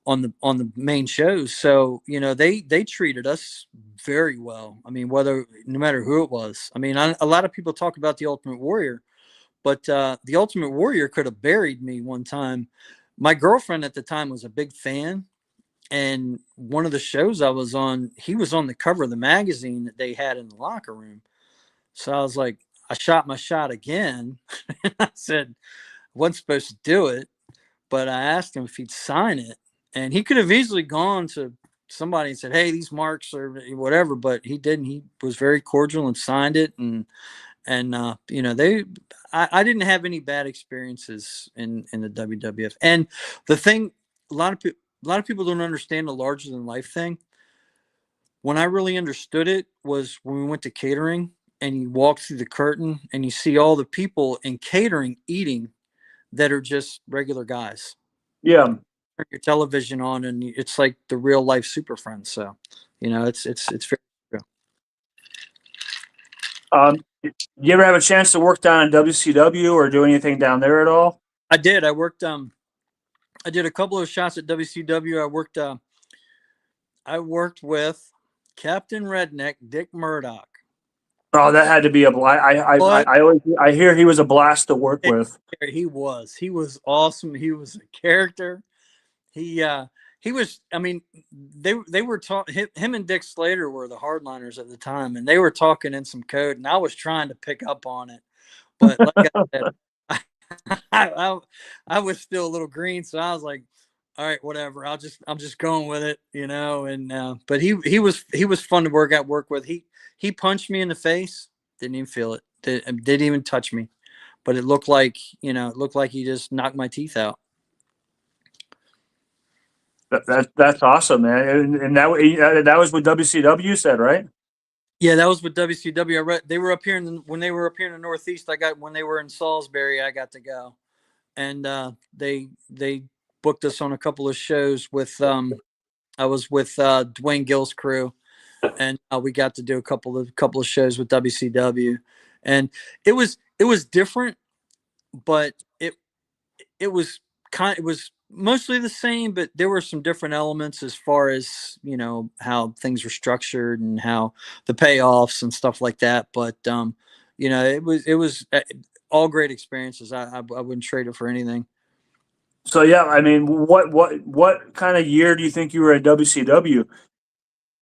on the main shows. So they treated us very well. I mean, no matter who it was. I mean, a lot of people talk about the Ultimate Warrior, but the Ultimate Warrior could have buried me one time. My girlfriend at the time was a big fan, and one of the shows I was on, he was on the cover of the magazine that they had in the locker room. So I was like, I shot my shot again. I said, I wasn't supposed to do it, but I asked him if he'd sign it. And he could have easily gone to somebody and said, hey, these marks or whatever, but he didn't. He was very cordial and signed it. And I didn't have any bad experiences in the WWF. And the thing, a lot of people don't understand the larger than life thing. When I really understood it was when we went to catering, and you walk through the curtain and you see all the people in catering eating that are just regular guys. Yeah. Turn your television on, and it's like the real life Super Friends. So, it's very true. You ever have a chance to work down in WCW or do anything down there at all? I did. I worked. I did a couple of shots at WCW. I worked with Captain Redneck Dick Murdoch. Oh, that had to be I hear he was a blast to work with. He was awesome. He was a character. He was. I mean, they were talking. Him and Dick Slater were the hardliners at the time, and they were talking in some code, and I was trying to pick up on it, but like I said, I was still a little green, so I was like, all right, whatever. I'm just going with it, And but he was fun to work with. He punched me in the face. Didn't even feel it. Didn't even touch me, but it looked like he just knocked my teeth out. That's awesome, man. And that was with WCW, you said, right? Yeah, that was with WCW. They were up here when they were up here in the Northeast. When they were in Salisbury, I got to go, and they booked us on a couple of shows with. I was with Dwayne Gill's crew, and we got to do a couple of shows with WCW, and it was different. but it was it was mostly the same, but there were some different elements as far as, you know, how things were structured and how the payoffs and stuff like that. But you know, it was all great experiences. I wouldn't trade it for anything. So yeah, I mean, what kind of year do you think you were at WCW?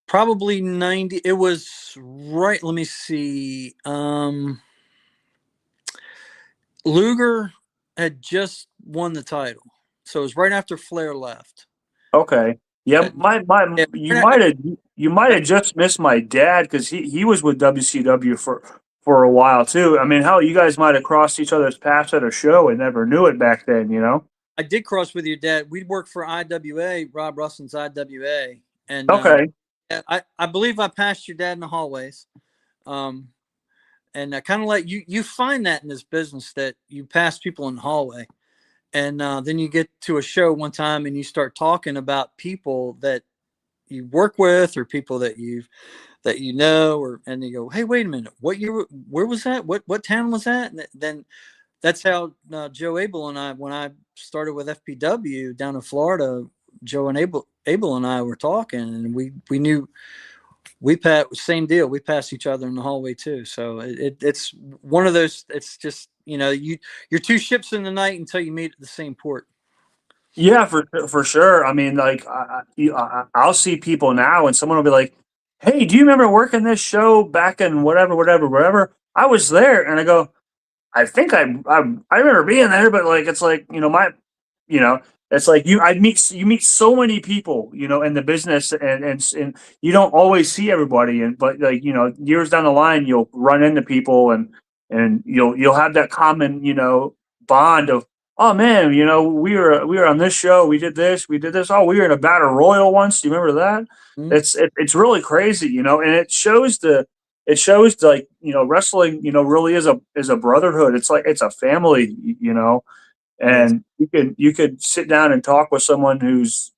Probably 90. It was right. Let me see. Luger had just won the title, so it was right after Flair left. Okay. Yeah, Yeah, you might have just missed my dad because he was with WCW for a while too. I mean, hell, you guys might have crossed each other's paths at a show and never knew it back then, you know? I did cross with your dad. We'd worked for IWA, Rob Russin's IWA, and Okay. I believe I passed your dad in the hallways. Um, and I kind of like you find that in this business that you pass people in the hallway, and then you get to a show one time and you start talking about people that you work with or people that you know, or and you go, hey, wait a minute, what year, where was that, what town was that? And then that's how Joe Abel and I, when I started with FPW down in Florida, Joe and Abel and I were talking, and we knew we passed, same deal. We passed each other in the hallway too. So it's one of those. It's just, you know, you're two ships in the night until you meet at the same port. Yeah, for sure. I mean, like I'll see people now, and someone will be like, "Hey, do you remember working this show back in whatever, whatever, whatever?" I was there, and I go, "I think I remember being there," but like it's like you know, it's like you meet so many people, you know, in the business, and you don't always see everybody, and but like years down the line, you'll run into people, and you'll have that common bond of, oh man, we were on this show, we did this, oh, we were in a battle royal once. Do you remember that? Mm-hmm. It's really crazy, and it shows like wrestling really is a brotherhood. It's like it's a family, Yes. and you could sit down and talk with someone who's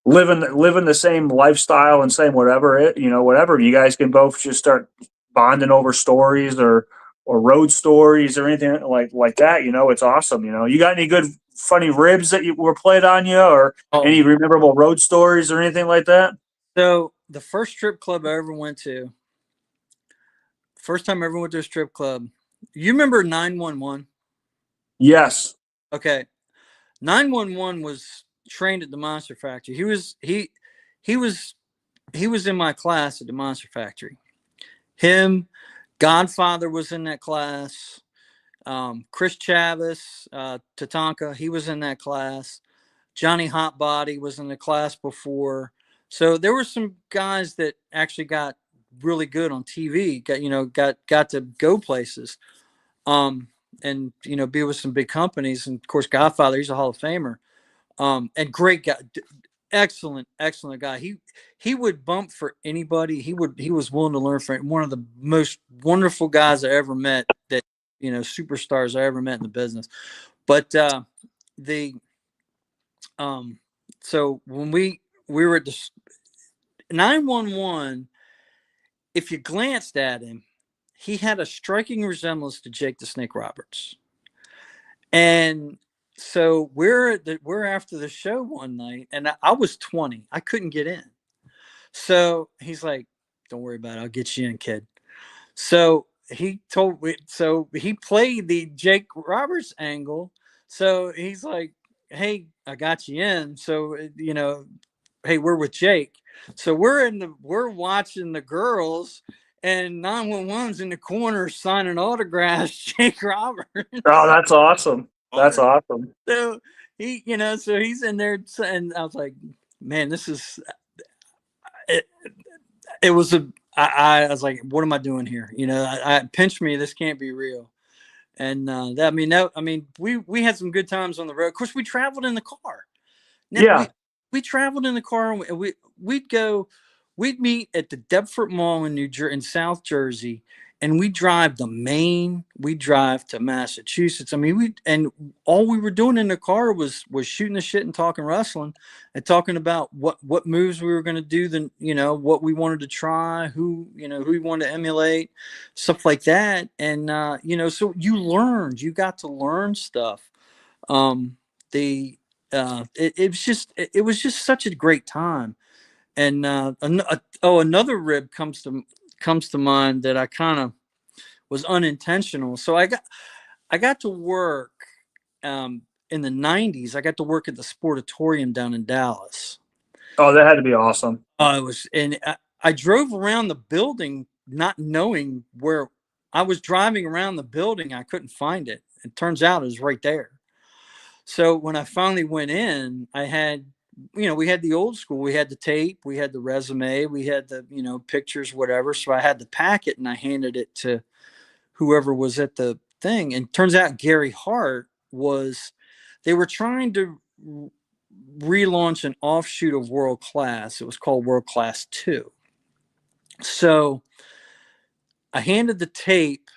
living the same lifestyle and same whatever you guys can both just start bonding over stories or road stories or anything like that. It's awesome. You got any good funny ribs that were played on you, or Oh, any memorable road stories or anything like that? so the first strip club I ever went to, first time I ever went to a strip club. You remember 911? Yes. Okay, 911 was trained at the Monster Factory. He was he was in my class at the Monster Factory. Him, Godfather was in that class. Chris Chavis, Tatanka, he was in that class. Johnny Hotbody was in the class before. So there were some guys that actually got really good on TV. Got to go places. And be with some big companies. And of course, Godfather, he's a Hall of Famer. And great guy, excellent guy. He would bump for anybody. He was willing to learn from one of the most wonderful guys I ever met. That superstars I ever met in the business. But the so when we were at the 911, if you glanced at him, he had a striking resemblance to Jake the Snake Roberts. And so we're after the show one night, and I was 20. I couldn't get in. So he's like, "Don't worry about it. I'll get you in, kid." So he told me. So he played the Jake Roberts angle. So he's like, "Hey, I got you in." So hey, we're with Jake. So we're watching the girls, and 911's in the corner signing autographs. Jake Roberts. Oh, that's awesome. That's awesome. So so he's in there, and I was like, man, this is it. It was I was like, what am I doing here? I pinch me. This can't be real. And we had some good times on the road. Of course, we traveled in the car. Now, Yeah. we traveled in the car, and we'd meet at the Deptford Mall in South Jersey, and we drive to Maine, we drive to Massachusetts. I mean, all we were doing in the car was shooting the shit and talking wrestling and talking about what moves we were going to do, then, you know, what we wanted to try, who we wanted to emulate, stuff like that. And you know, so you got to learn stuff. The it was just such a great time. And another rib comes to mind that I kind of was unintentional. So I got to work in the '90s. I got to work at the Sportatorium down in Dallas. Oh, that had to be awesome. It was, and I drove around the building not knowing where I was driving around the building. I couldn't find it. It turns out it was right there. So when I finally went in, I had, you know, we had the old school, we had the tape, we had the resume, we had the, you know, pictures, whatever. So I had the packet and I handed it to whoever was at the thing. And turns out Gary Hart they were trying to relaunch an offshoot of World Class. It was called World Class 2. So I handed the tape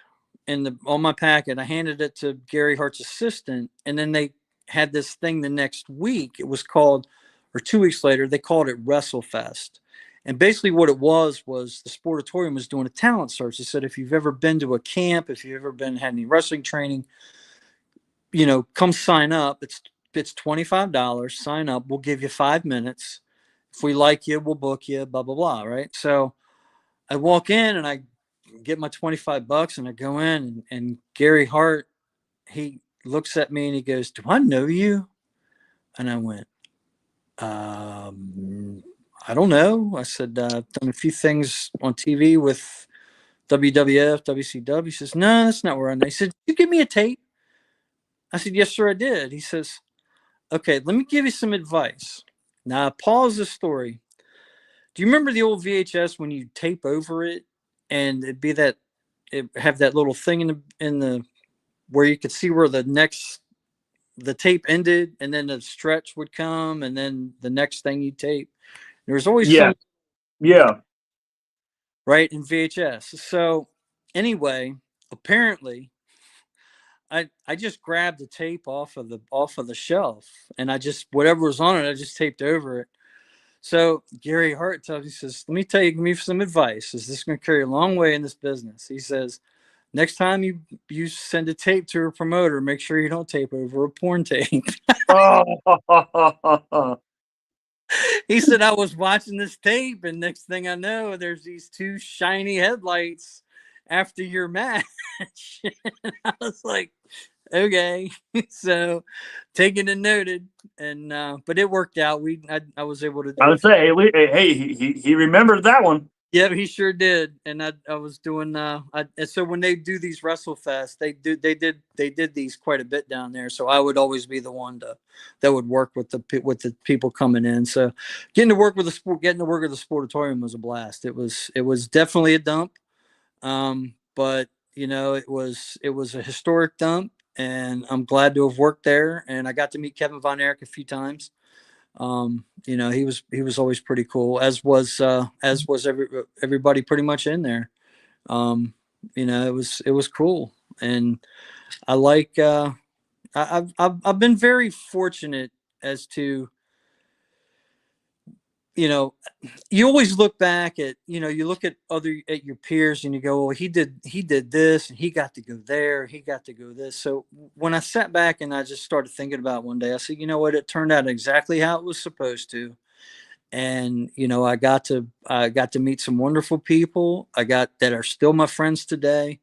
on my packet. I handed it to Gary Hart's assistant, and then they had this thing the next week. It was called, or 2 weeks later, they called it WrestleFest. And basically what it was the Sportatorium was doing a talent search. They said, if you've ever been to a camp, if you've ever had any wrestling training, you know, come sign up. It's $25. Sign up. We'll give you 5 minutes. If we like you, we'll book you, blah, blah, blah. Right. So I walk in and I get my $25 and I go in, and Gary Hart, he looks at me and he goes, "Do I know you?" And I went, I don't know. I said, I've done a few things on TV with WWF, WCW. He says, "No, that's not where I know." He said, "Did you give me a tape?" I said, "Yes, sir, I did." He says, "Okay, let me give you some advice." Now, pause the story. Do you remember the old VHS when you tape over it and it have that little thing in the where you could see where the tape ended, and then the stretch would come, and then the next thing you tape. There was always some right in VHS. So anyway, apparently I just grabbed the tape off of the shelf, and I just, whatever was on it, I just taped over it. So Gary Hart tells me, he says, "Let me give me some advice. Is this going to carry a long way in this business?" He says, "Next time you send a tape to a promoter, make sure you don't tape over a porn tape." He said, "I was watching this tape, and next thing I know, there's these two shiny headlights after your match." I was like, okay. So taken and noted. And but it worked out. I was able to do I would say, hey, he remembered that one. Yeah, he sure did. And I was doing so when they do these WrestleFest, they did these quite a bit down there. So I would always be the one that would work with the people coming in. So getting to work with the Sportatorium was a blast. It was definitely a dump. But you know, it was a historic dump, and I'm glad to have worked there. And I got to meet Kevin Von Erich a few times. You know, he was always pretty cool, as was everybody pretty much in there. You know, it was cool, and I like I've been very fortunate as to, you know, you always look back at, you know, you look at your peers and you go, well, he did this and he got to go there, he got to go this. So when I sat back and I just started thinking about it one day, I said, you know what, it turned out exactly how it was supposed to. And, you know, I got to meet some wonderful people that are still my friends today.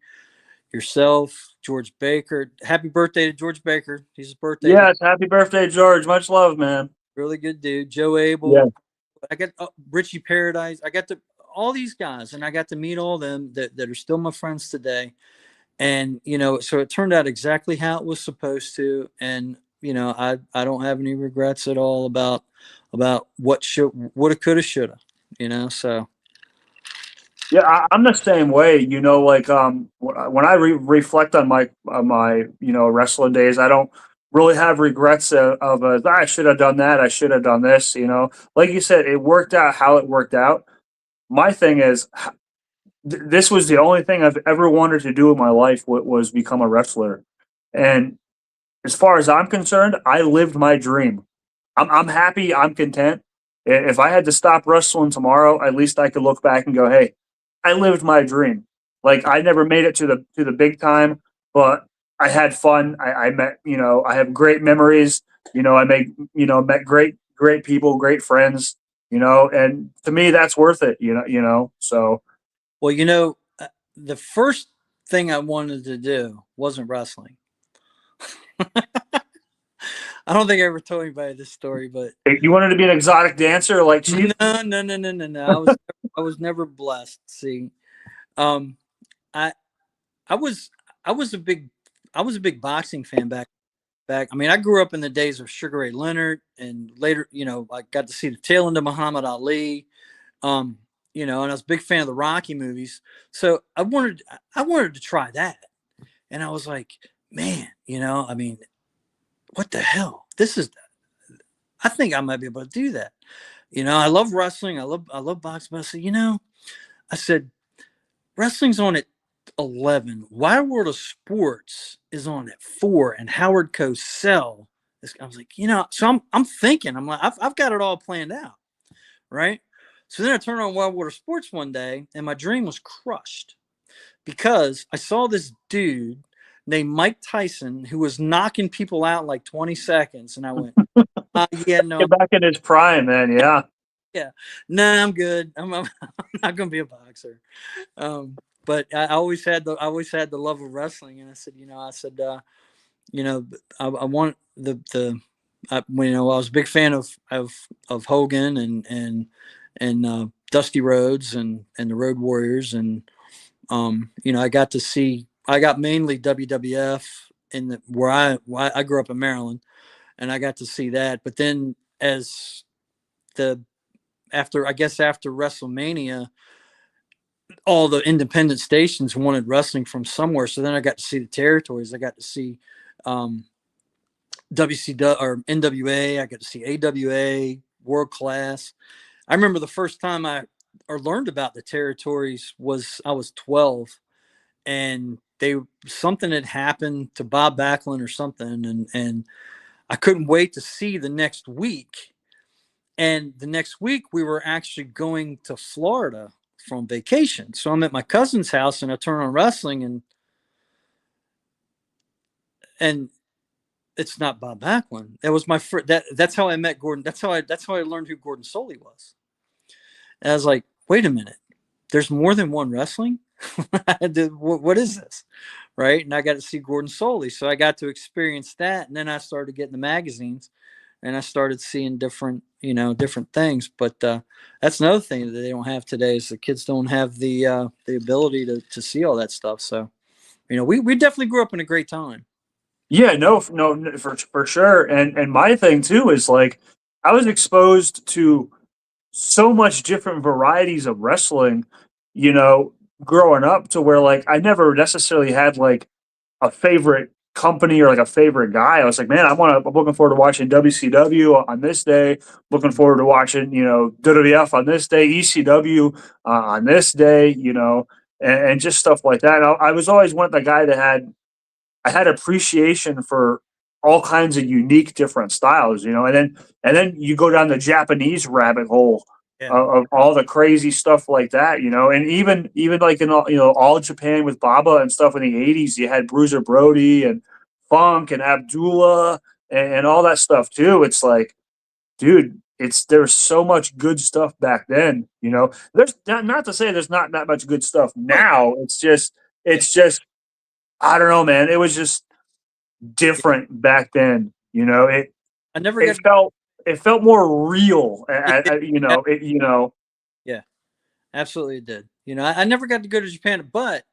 Yourself, George Baker. Happy birthday to George Baker. His birthday. Yes, happy birthday, George. Much love, man. Really good dude. Joe Abel. Yeah. I got Richie Paradise. I got all these guys, and I got to meet all of them that are still my friends today. And, you know, so it turned out exactly how it was supposed to. And, you know, I don't have any regrets at all about what woulda, coulda, shoulda, you know, so. Yeah, I'm the same way, you know, like, when I reflect on my, you know, wrestling days, I don't really have regrets of I should have done that. I should have done this, you know, like you said, it worked out how it worked out. My thing is, this was the only thing I've ever wanted to do in my life was become a wrestler. And as far as I'm concerned, I lived my dream. I'm happy. I'm content. If I had to stop wrestling tomorrow, at least I could look back and go, "Hey, I lived my dream." Like I never made it to the big time, but I had fun. I met, I have great memories. I met great people, great friends. And to me, that's worth it. So Well, the first thing I wanted to do wasn't wrestling. I don't think I ever told anybody this story, but you wanted to be an exotic dancer like Chief? no. I was never blessed. See, I I was I was a big boxing fan back. I mean, I grew up in the days of Sugar Ray Leonard, and later, I got to see the tail end of Muhammad Ali. And I was a big fan of the Rocky movies. So I wanted to try that. And I was like, man, I mean, what the hell? I think I might be able to do that. I love wrestling. I love boxing. But I said, wrestling's on at 11. Wide World of Sports is on at 4, and Howard Cosell is. I was like, so I'm thinking, I'm like, I've got it all planned out, right? So then I turned on Wild Water Sports one day, and my dream was crushed because I saw this dude named Mike Tyson who was knocking people out in like 20 seconds, and I went, yeah, no, Get back in his prime, man. Yeah. yeah, nah, I'm good. I'm not gonna be a boxer. But I always had the love of wrestling, and I said, I want I was a big fan of Hogan and Dusty Rhodes and the Road Warriors, and I got mainly WWF where I grew up in Maryland, and I got to see that. But then after WrestleMania, all the independent stations wanted wrestling from somewhere. So then I got to see the territories. I got to see WCW or NWA. I got to see AWA, World Class. I remember the first time I learned about the territories I was 12, and something had happened to Bob Backlund or something, and I couldn't wait to see the next week. And the next week we were actually going to Florida from vacation. So I'm at my cousin's house, and I turn on wrestling, and it's not Bob Backlund. That was my first. That's how I met Gordon. That's how I learned who Gordon Soley was. And I was like, wait a minute, there's more than one wrestling. What is this, right? And I got to see Gordon Soley, so I got to experience that, and then I started getting the magazines, and I started seeing different things. But that's another thing that they don't have today is the kids don't have the ability to see all that stuff. So, we definitely grew up in a great time. Yeah, no, for sure. And my thing too is like I was exposed to so much different varieties of wrestling, you know, growing up to where like I never necessarily had like a favorite company or like a favorite guy. I was like, man, I'm looking forward to watching WCW on this day. Looking forward to watching, WWF on this day, ECW on this day, and just stuff like that. I was always the guy that I had appreciation for all kinds of unique different styles, and then you go down the Japanese rabbit hole of all the crazy stuff like that, and even like in all Japan with Baba and stuff in the '80s, you had Bruiser Brody and Funk and Abdullah and all that stuff too. It's like, dude, there's so much good stuff back then, There's not to say there's not that much good stuff now. It's just I don't know, man. It was just different back then. I never It got. felt more real. Yeah, absolutely it did. I never got to go to Japan, but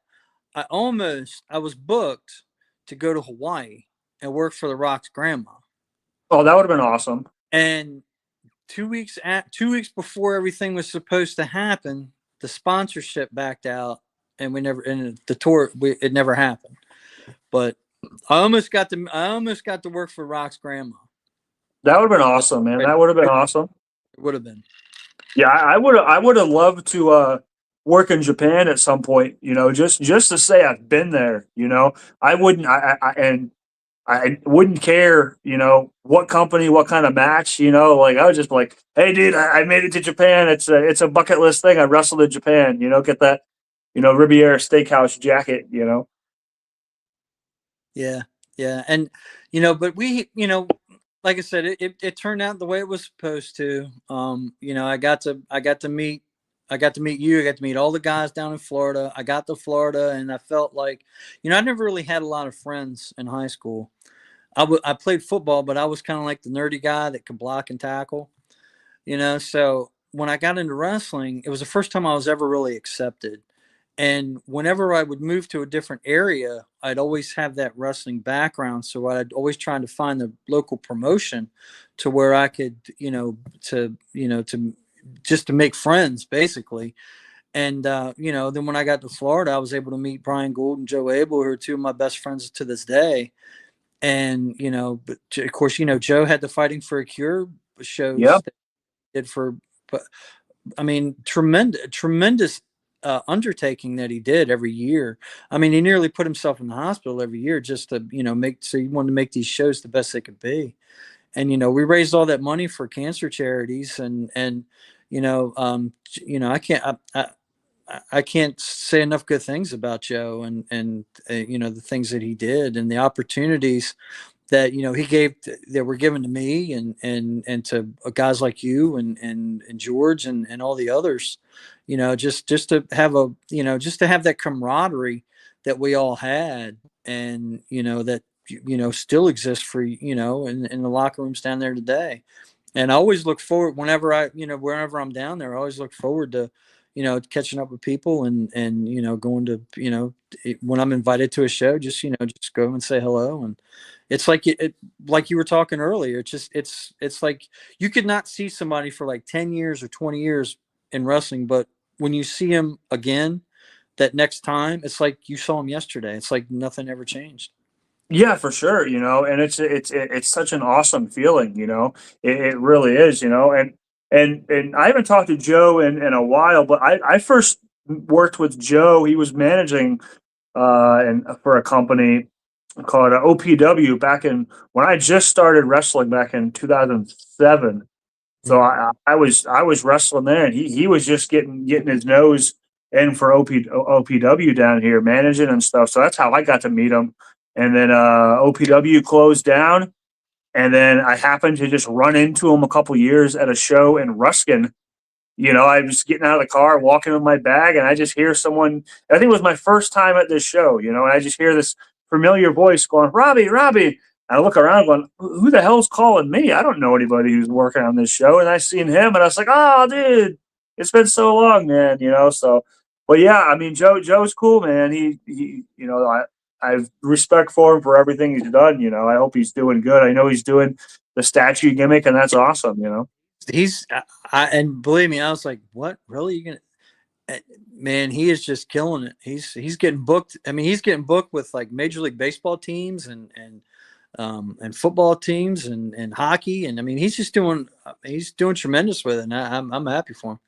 I was booked to go to Hawaii and work for The Rock's grandma. Oh, that would have been awesome. And 2 weeks before everything was supposed to happen, the sponsorship backed out, and the tour it never happened. But I almost got to work for Rock's grandma. That would have been awesome, man. That would have been awesome. It would have been. Yeah, I would have loved to work in Japan at some point, just to say I've been there. I wouldn't, and I wouldn't care, what company, what kind of match, like I was just like, hey, dude, I made it to Japan. It's a bucket list thing. I wrestled in Japan, get that, Riviera Steakhouse jacket. Yeah, yeah, and but we, like I said, it turned out the way it was supposed to. I got to meet you. I got to meet all the guys down in Florida. I got to Florida, and I felt like, I never really had a lot of friends in high school. I played football, but I was kind of like the nerdy guy that could block and tackle. So when I got into wrestling, it was the first time I was ever really accepted. And whenever I would move to a different area, I'd always have that wrestling background. So I'd always trying to find the local promotion to where I could, to just to make friends basically. And, then when I got to Florida, I was able to meet Brian Gould and Joe Abel, who are two of my best friends to this day. And, but of course, Joe had the Fighting for a Cure shows Yep. that he did for, but I mean, tremendous undertaking that he did every year. I mean, he nearly put himself in the hospital every year just to, so he wanted to make these shows the best they could be. And, we raised all that money for cancer charities and, I can't say enough good things about Joe and the things that he did and the opportunities that he gave that were given to me and to guys like you and George and all the others, just to have just to have that camaraderie that we all had and that still exists for in the locker rooms down there today. And I always look forward whenever wherever I'm down there, I always look forward to catching up with people and going to when I'm invited to a show, just just go and say hello. And it's like like you were talking earlier, it's like you could not see somebody for like 10 years or 20 years in wrestling, but when you see him again that next time, it's like you saw him yesterday. It's like nothing ever changed. Yeah, for sure. And it's such an awesome feeling. It really is. And I haven't talked to Joe in a while, but I first worked with Joe. He was managing and for a company called OPW back in when I just started wrestling back in 2007. So I was wrestling there, and he was just getting his nose in for OPW down here, managing and stuff. So that's how I got to meet him. And then OPW closed down, and then I happened to just run into him a couple years at a show in Ruskin. I was getting out of the car, walking with my bag, and I just hear someone. I think it was my first time at this show. And I just hear this familiar voice going, "Robbie, Robbie." And I look around, going, "Who the hell's calling me? I don't know anybody who's working on this show." And I seen him, and I was like, "Oh, dude, it's been so long, man." So, but yeah, I mean, Joe's cool, man. He I have respect for him for everything he's done. I hope he's doing good. I know he's doing the statue gimmick, and that's awesome. He's and believe me, I was like, what, really? You gonna man, he is just killing it. He's getting booked. I mean, he's getting booked with like Major League Baseball teams and football teams and hockey. And I mean, he's doing tremendous with it. And I'm happy for him.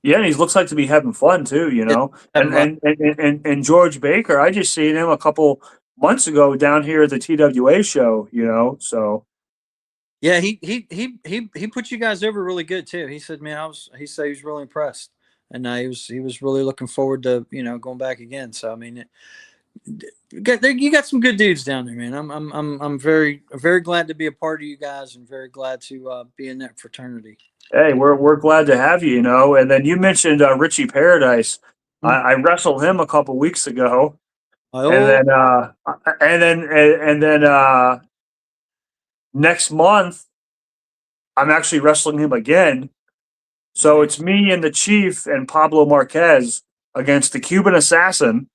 Yeah, and he looks like to be having fun too, Yeah, And and George Baker, I just seen him a couple months ago down here at the TWA show. So yeah, he put you guys over really good too. He said, man, he said he was really impressed. And he was really looking forward to, going back again. So, I mean, you got some good dudes down there, man. I'm very glad to be a part of you guys and very glad to be in that fraternity. hey, we're glad to have you. And then you mentioned Richie Paradise. I wrestled him a couple weeks ago, and Oh, then next month I'm actually wrestling him again. So it's me and the Chief and Pablo Marquez against the Cuban Assassin,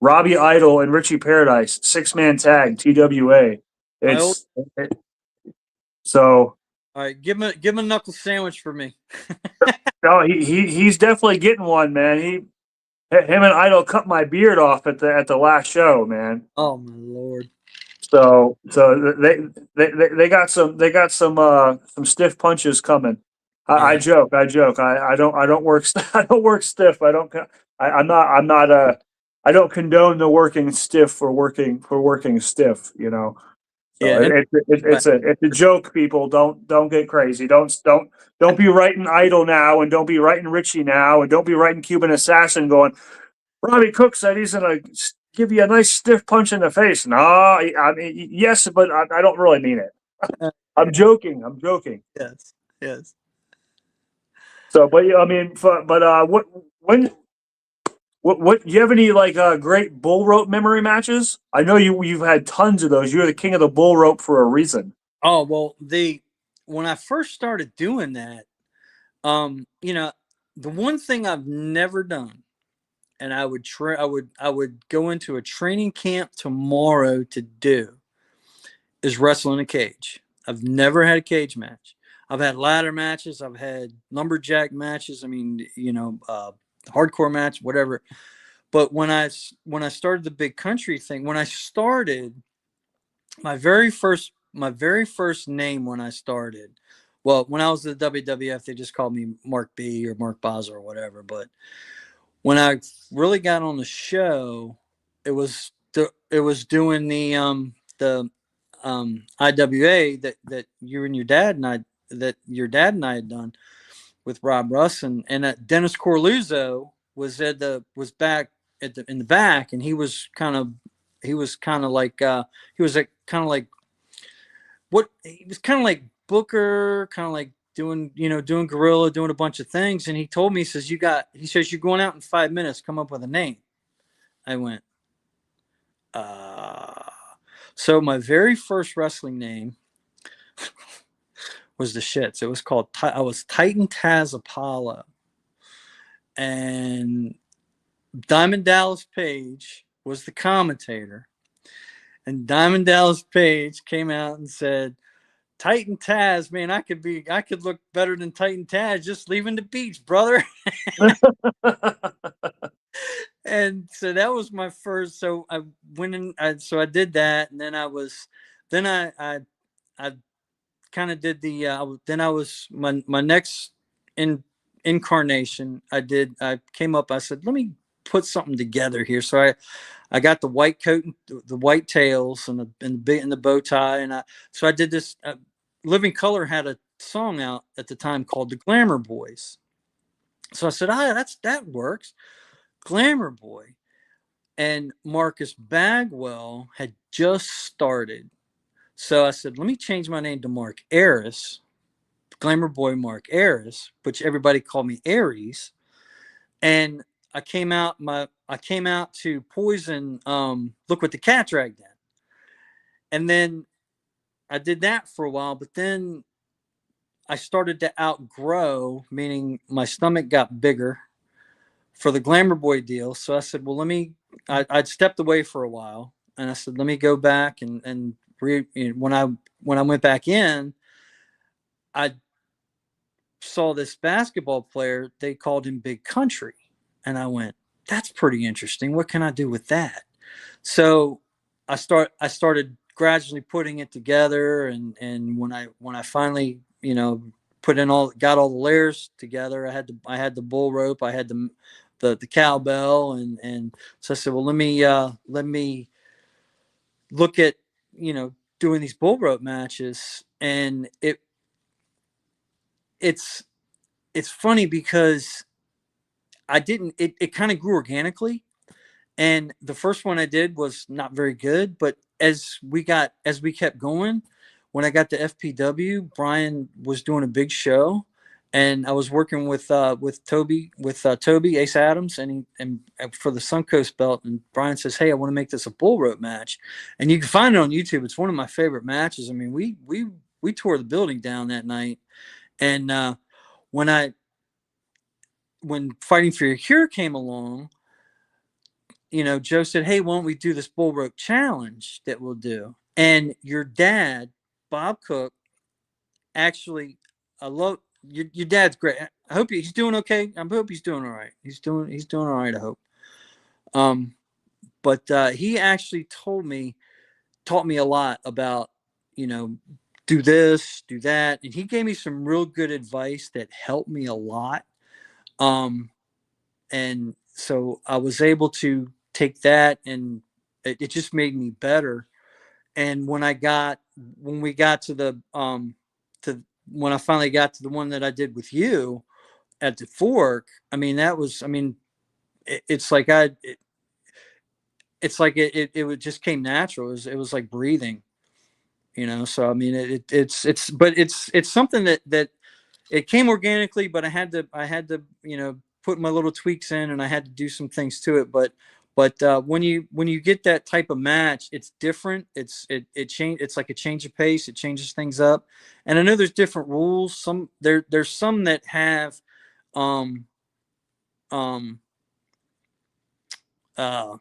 Robbie Idol, and Richie Paradise, 6-man tag, TWA. It's so. all right, give him a knuckle sandwich for me. No, he's definitely getting one, man. Him and Idol cut my beard off at the last show, man. Oh my lord! So they got some stiff punches coming. I Yeah. joke. I don't work. I don't work stiff. I'm not a. I don't condone the working stiff for working stiff. You know. So Yeah. And it's a joke. People don't get crazy. Don't be writing Idol now, and don't be writing Richie now, and don't be writing Cuban Assassin. Going, Robbie Cook said he's gonna give you a nice stiff punch in the face. No, I mean yes, but I don't really mean it. I'm joking. I'm joking. yes. Yes. So, but yeah, I mean, what when what do you have any like great bull rope memory matches? I know you've had tons of those. You're the king of the bull rope for a reason. Oh, well, when I first started doing that, you know, the one thing I've never done, and I would go into a training camp tomorrow to do, is wrestle in a cage. I've never had a cage match. I've had ladder matches. I've had lumberjack matches. I mean, hardcore match, whatever. But when I started the big country thing, when I started my very first name when I started, well, when I was at the WWF, they just called me Mark B or Mark Boswell or whatever. But when I really got on the show, it was doing the IWA that you and your dad and I had done with Rob Russ, and Dennis Corluzzo was back in the back, and he was kind of like he was kind of like what he was kind of like Booker, kind of like doing Gorilla, doing a bunch of things. And he told me, he says, you're going out in 5 minutes, come up with a name. I went, uh, so my very first wrestling name was the shits. It was I was Titan Taz Apollo. And Diamond Dallas Page was the commentator. And Diamond Dallas Page came out and said, Titan Taz, man, I could look better than Titan Taz just leaving the beach, brother. And so that was my first. So I went in. So I did that, and then I kind of did then I was my next in incarnation. I came up. I said, let me put something together here. So I got the white coat and the white tails and the bow tie, so I did this. Living Color had a song out at the time called the Glamour Boys. So I said, that works, Glamour Boy. And Marcus Bagwell had just started. So I said, let me change my name to Mark Aris, Glamour Boy Mark Aris, which everybody called me Aries. And I came out to Poison, Look What the Cat Dragged In. And then I did that for a while, but then I started to outgrow, meaning my stomach got bigger for the Glamour Boy deal. So I said, well, I'd stepped away for a while, and I said, let me go back when I went back in, I saw this basketball player. They called him Big Country, and I went, that's pretty interesting. What can I do with that? So I started gradually putting it together, and when I finally got all the layers together, I had the bull rope, I had the cowbell, and so I said, well, let me look at doing these bull rope matches. And it's funny because it kind of grew organically. And the first one I did was not very good, but as we kept going, when I got to FPW, Brian was doing a big show, and I was working with Toby Ace Adams, and for the Suncoast belt. And Brian says, "Hey, I want to make this a bull rope match," and you can find it on YouTube. It's one of my favorite matches. I mean, we tore the building down that night. And when I when Fighting for Your Cure came along, Joe said, "Hey, why don't we do this bull rope challenge that we'll do?" And your dad, Bob Cook, actually, I love your dad's great. I hope he's doing okay. I hope he's doing all right. He's doing all right, I hope. Um, but he actually taught me a lot about, you know, do this, do that. And he gave me some real good advice that helped me a lot. And so I was able to take that, and it just made me better. And when we got to when I finally got to the one that I did with you at the Fork, I mean, it's like it just came natural. It was like breathing, So I mean, it's something that it came organically, but I had to put my little tweaks in, and I had to do some things to it. But when you get that type of match, it's different. It's like a change of pace. It changes things up. And I know there's different rules. There's some that have um um uh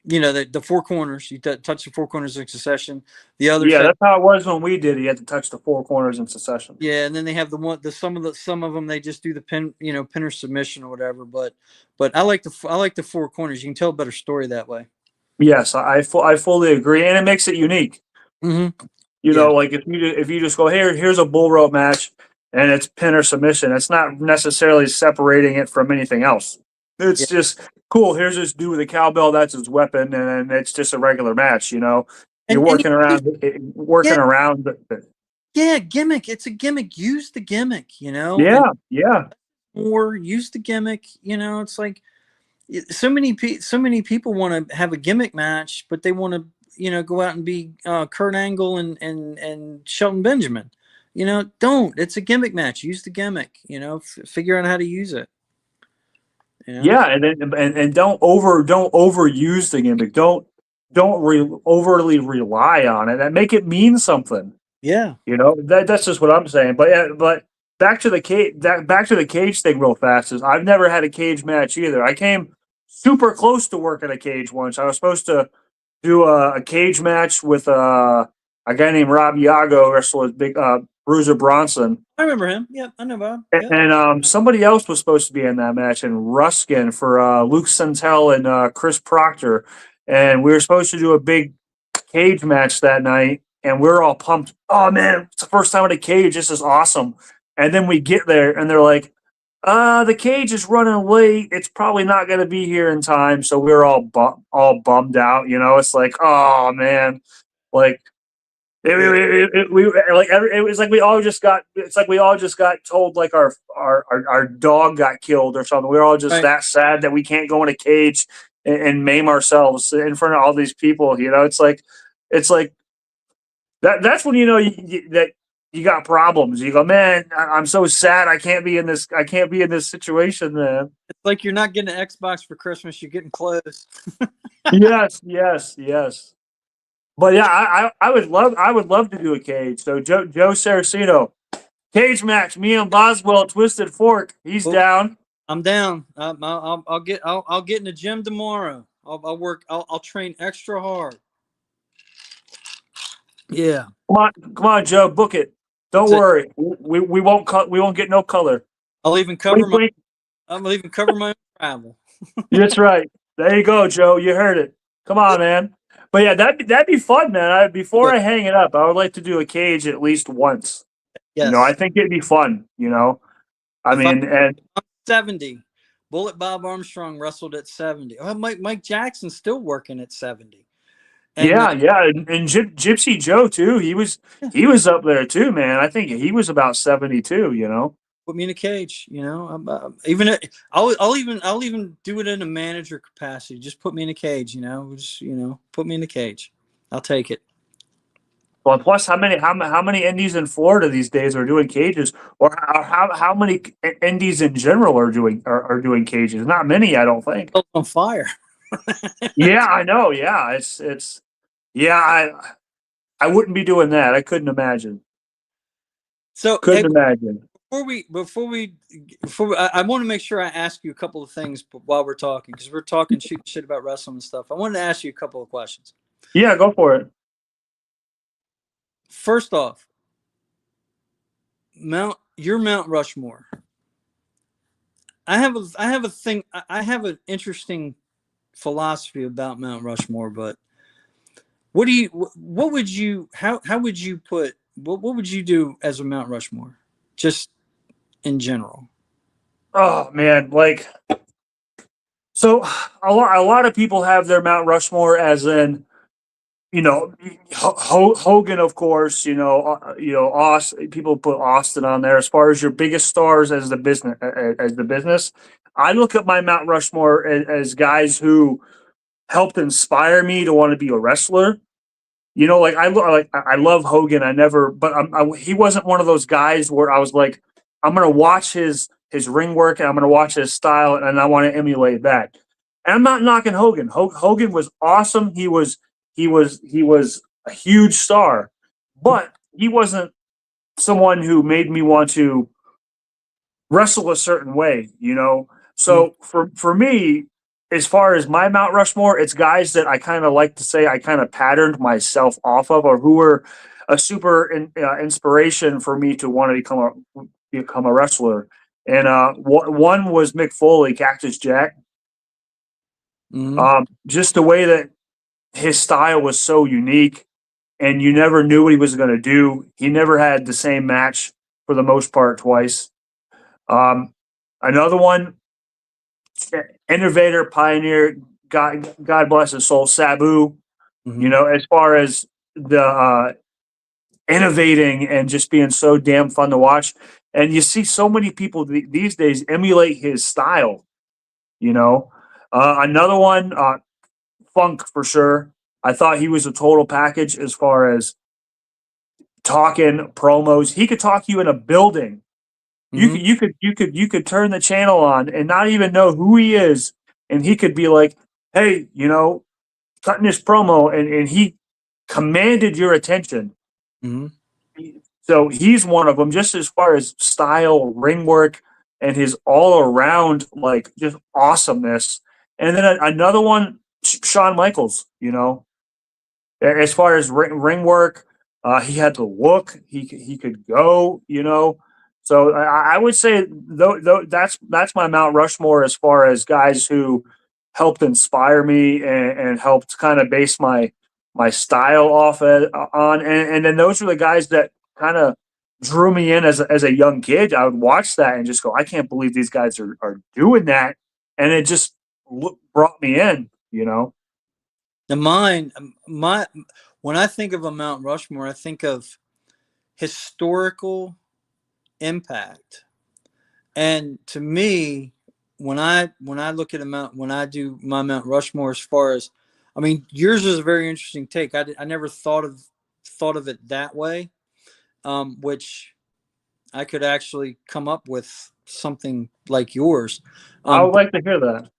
the four corners. You touch the four corners in succession. The others Yeah, have, that's how it was when we did it. You had to touch the four corners in succession. yeah, and then they have some of them they just do the pinner submission or whatever. But I like the four corners. You can tell a better story that way. Yes, I fully agree, and it makes it unique. Mm-hmm. Like if you just go, here's a bull rope match, and it's pin or submission. It's not necessarily separating it from anything else. It's just cool. Here's this dude with a cowbell. That's his weapon, and it's just a regular match. You're working around. Yeah, gimmick. It's a gimmick. Use the gimmick. Yeah, yeah. Or use the gimmick. It's like so many people want to have a gimmick match, but they want to go out and be Kurt Angle and Shelton Benjamin. Don't. It's a gimmick match. Use the gimmick. Figure out how to use it. Yeah, and then and don't overuse the gimmick. Don't overly rely on it and make it mean something. Yeah. That's just what I'm saying. But yeah, but back to the cage thing real fast is I've never had a cage match either. I came super close to working a cage once. I was supposed to do a cage match with a guy named Robbie wrestle with big Bruiser Bronson. I remember him. Yeah, I know about him. Yep. And somebody else was supposed to be in that match, and Ruskin for Luke Santel and Chris Proctor. And we were supposed to do a big cage match that night, and we were all pumped. Oh man, it's the first time in a cage. This is awesome. And then we get there, and they're like, the cage is running late. It's probably not going to be here in time. So we were all bummed out. It's like, oh man, like it was like we all just got. It's like we all just got told like our dog got killed or something. We were all just that sad that we can't go in a cage and maim ourselves in front of all these people. It's like that. That's when that you got problems. You go, man, I'm so sad. I can't be in this situation, man. It's like you're not getting an Xbox for Christmas. You're getting close. Yes. But yeah, I would love to do a cage. So Joe Saraceno, cage match. Me and Boswell, Twisted Fork. He's down. I'm down. I'll get in the gym tomorrow. I'll work. I'll train extra hard. Yeah. Come on, Joe. Book it. Don't worry. We won't cut. We won't get no color. I'll even cover my own travel. That's right. There you go, Joe. You heard it. Come on, man. But yeah, that'd be fun, man. Before I hang it up, I would like to do a cage at least once. Yes. I think it'd be fun. I'm 70. Bullet Bob Armstrong wrestled at 70. Oh, Mike Jackson's still working at 70. And, and Gypsy Joe too. He was up there too, man. I think he was about 72. Put me in a cage. I'll even do it in a manager capacity. Just put me in a cage. Just put me in a cage. I'll take it. Well, plus how many indies in Florida these days are doing cages, or how many indies in general are doing cages? Not many, I don't think. On fire. Yeah, I know. Yeah, I wouldn't be doing that. I couldn't imagine. Imagine. Before I want to make sure I ask you a couple of things while we're talking, because we're talking shit about wrestling and stuff. I wanted to ask you a couple of questions. Yeah, go for it. First off, your Mount Rushmore. I have an interesting philosophy about Mount Rushmore, but how would you put what would you do as a Mount Rushmore, just in general? Oh man, like so a lot of people have their Mount Rushmore as in, you know, Hogan, of course, Austin, people put Austin on there as far as your biggest stars as the business. I look at my Mount Rushmore as guys who helped inspire me to want to be a wrestler. Like I love Hogan. I never, but he wasn't one of those guys where I was like, I'm gonna watch his ring work and I'm gonna watch his style and I want to emulate that. And I'm not knocking Hogan. Hogan was awesome. He was a huge star, but he wasn't someone who made me want to wrestle a certain way. Mm, So for me, as far as my Mount Rushmore, it's guys that I kind of like to say I kind of patterned myself off of, or who were a super inspiration for me to want to become a wrestler. And one was Mick Foley, Cactus Jack. mm, Just the way that his style was so unique, and you never knew what he was going to do. He never had the same match for the most part twice. Another one, innovator, pioneer, God bless his soul, Sabu. mm, As far as the innovating and just being so damn fun to watch, and you see so many people these days emulate his style. Another one, Funk for sure. I thought he was a total package as far as talking promos. He could talk you in a building. mm, You could turn the channel on and not even know who he is, and he could be like, "Hey, cutting this promo," and he commanded your attention. mm. So he's one of them, just as far as style, ring work, and his all around like just awesomeness. And then another one, Shawn Michaels. As far as ring work, he had the look. He could go. So I would say that's my Mount Rushmore as far as guys who helped inspire me and helped kind of base my style on. And then those were the guys that kind of drew me in as a young kid. I would watch that and just go, I can't believe these guys are doing that, and it just brought me in. The mine, my when I think of a Mount Rushmore, I think of historical impact. And to me, when I look at when I do my Mount Rushmore, as far as, I mean, yours is a very interesting take. I never thought of it that way, which I could actually come up with something like yours. I would But like to hear that.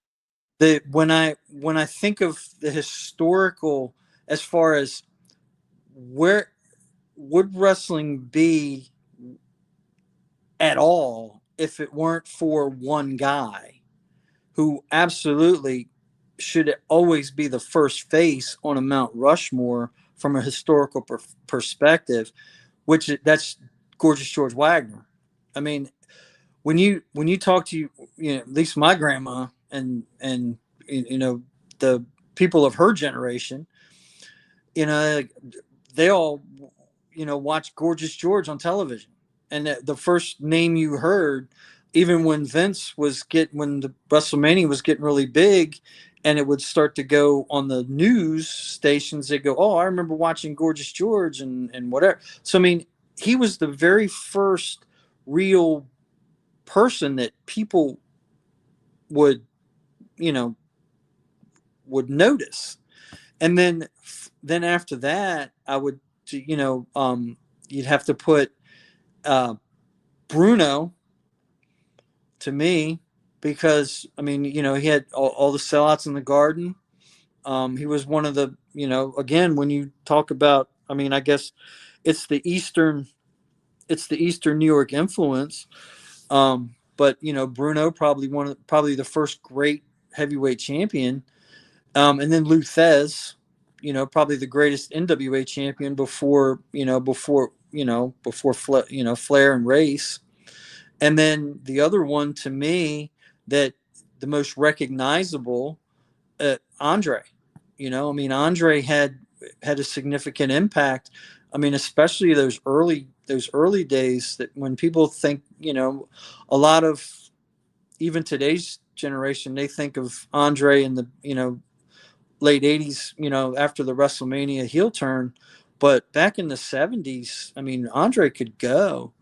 when I think of the historical, as far as where would wrestling be at all if it weren't for one guy who absolutely should always be the first face on a Mount Rushmore from a historical perspective, which that's Gorgeous George Wagner. I mean, when you talk to at least my grandma and the people of her generation, they all watch Gorgeous George on television, and the first name you heard, even when when the WrestleMania was getting really big, and it would start to go on the news stations, they go, "Oh, I remember watching Gorgeous George and whatever." So I mean, he was the very first real person that people would you know would notice. And then after that, I would, you'd have to put uh, Bruno, to me, because I mean, he had all the sellouts in the Garden. He was one of the, again, when you talk about, I mean, I guess it's the Eastern, New York influence. But Bruno, probably the first great heavyweight champion. And then Lou Thez, probably the greatest NWA champion before Flair and Race. And then the other one, to me, that the most recognizable, Andre. I mean, Andre had a significant impact. I mean, especially those early days that when people think, a lot of even today's generation, they think of Andre in the, late 80s, after the WrestleMania heel turn. But back in the 70s, I mean, Andre could go.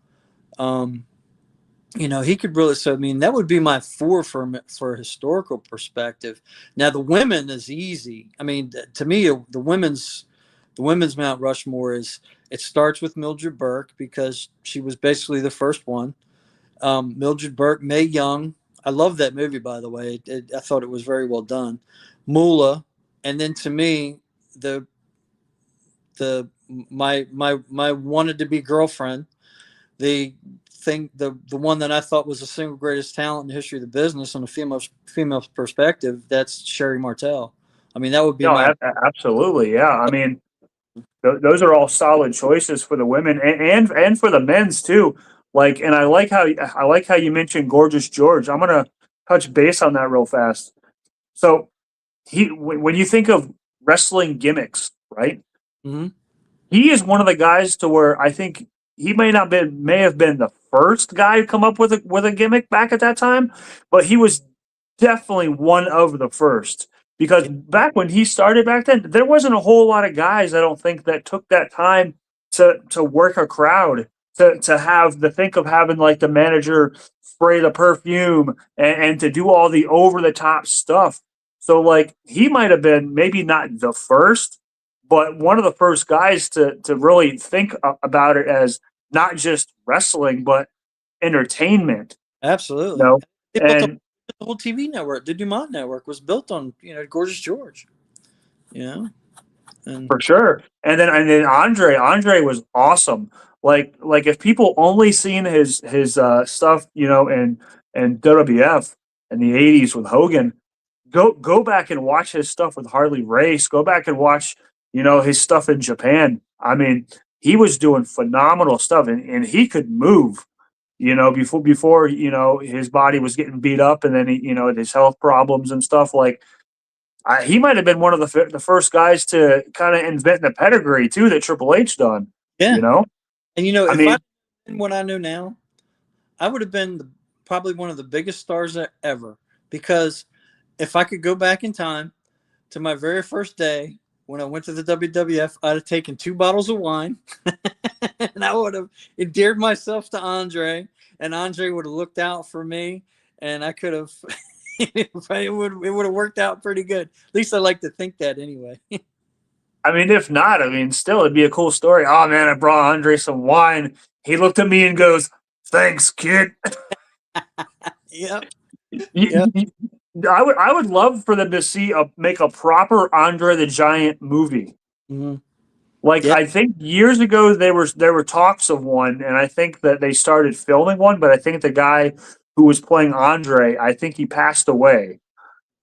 He could really. So I mean, that would be my four for a historical perspective. Now the women is easy. I mean, to me, the women's Mount Rushmore is, it starts with Mildred Burke because she was basically the first one. Mildred Burke, Mae Young. I love that movie, by the way. I thought it was very well done. Moolah, and then to me, the my wanted to be girlfriend, the the one that I thought was the single greatest talent in the history of the business on a female perspective, that's Sherry Martel. I mean, that would be No, my absolutely, yeah. I mean, those are all solid choices for the women and for the men's too. Like, and I like how you mentioned Gorgeous George. I'm gonna touch base on that real fast. So when you think of wrestling gimmicks, right? Mhm. He is one of the guys to where I think he may have been the first guy to come up with a gimmick back at that time, but he was definitely one of the first because back when he started back then, there wasn't a whole lot of guys I don't think that took that time to work a crowd to have the think of having like the manager spray the perfume and to do all the over the top stuff. So like he might have been maybe not the first, but one of the first guys to really think about it as not just wrestling but entertainment. You Absolutely. know, They built and the whole TV network. The Dumont network was built on, Gorgeous George. You know, and for sure. And then Andre was awesome. Like if people only seen his stuff, in WWF in the '80s with Hogan, go back and watch his stuff with Harley Race. Go back and watch, his stuff in Japan. I mean, he was doing phenomenal stuff, and he could move. Before his body was getting beat up, and then his health problems and stuff. Like he might have been one of the first guys to kind of invent the pedigree too that Triple H done. yeah, You know, and I if I mean, did what I know now, I would have been probably one of the biggest stars ever. Because if I could go back in time to my very first day when I went to the WWF, I'd have taken 2 bottles of wine and I would have endeared myself to Andre, and Andre would have looked out for me, and I could have. It would have worked out pretty good. At least I like to think that anyway. if not, still it'd be a cool story. Oh man, I brought Andre some wine. He looked at me and goes, "Thanks, kid." Yep. Yep. I would love for them to make a proper Andre the Giant movie. Mm-hmm. Like Yep. I think years ago there were talks of one, and I think that they started filming one, but I think the guy who was playing Andre, I think he passed away.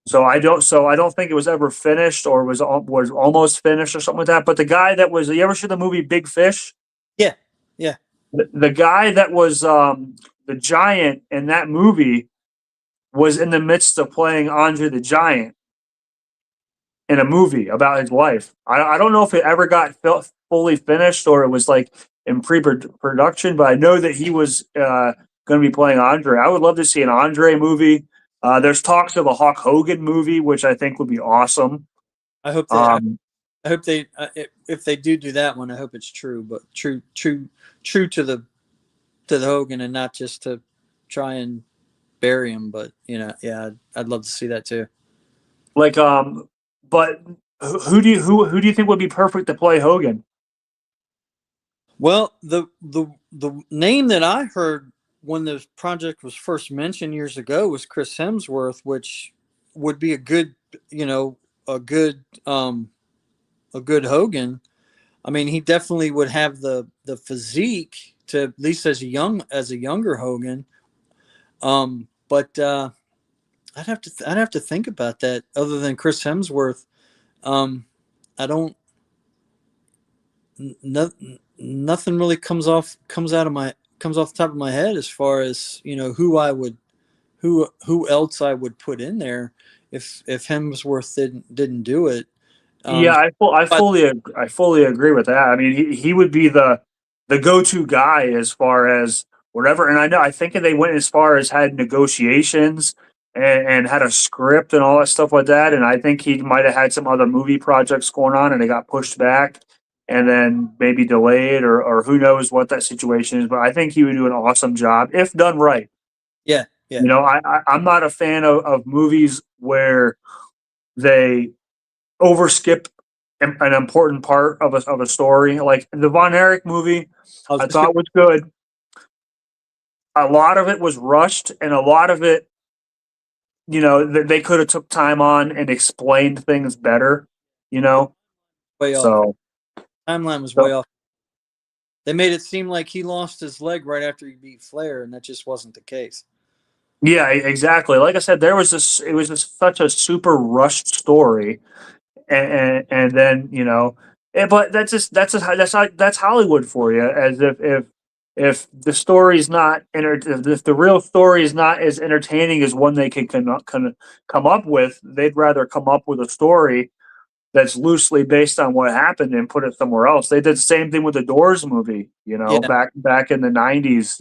So I don't think it was ever finished or was almost finished or something like that. But the guy that was, you ever see the movie Big Fish? Yeah. Yeah. The guy that was the giant in that movie was in the midst of playing Andre the Giant in a movie about his life. I don't know if it ever got fully finished or it was like in pre-production, but I know that he was going to be playing Andre. I would love to see an Andre movie. There's talks of a Hulk Hogan movie, which I think would be awesome. I hope that. Um, I hope they. If they do that one, I hope it's true, but true to the Hogan, and not just to try and bury him. But yeah, I'd love to see that too. like, but who do you think would be perfect to play Hogan? Well, the name that I heard when this project was first mentioned years ago was Chris Hemsworth, which would be a good, a good a good Hogan. I mean, he definitely would have the physique to, at least as a younger Hogan. But I'd have to think about that. Other than Chris Hemsworth, I don't. No, nothing really comes off the top of my head as far as who else I would put in there if Hemsworth didn't do it. Yeah, But I fully agree with that. I mean, he would be the go to guy as far as whatever. And I think they went as far as had negotiations and had a script and all that stuff like that. And I think he might have had some other movie projects going on, and they got pushed back and then maybe delayed, or who knows what that situation is. But I think he would do an awesome job if done right. yeah, yeah, You know, I'm not a fan of movies where they overskip an important part of a story. Like the Von Erich movie, I was I just gonna, thought was good. A lot of it was rushed, and a lot of it, they could have took time on and explained things better. You know, way off. so Timeline was way so off. They made it seem like he lost his leg right after he beat Flair, and that just wasn't the case. yeah, exactly. Like I said, there was this. It was just such a super rushed story, and then but that's Hollywood for you. As if the story's not if the real story is not as entertaining as one they can come up with, they'd rather come up with a story that's loosely based on what happened and put it somewhere else. They did the same thing with the Doors movie, Yeah, back in the '90s.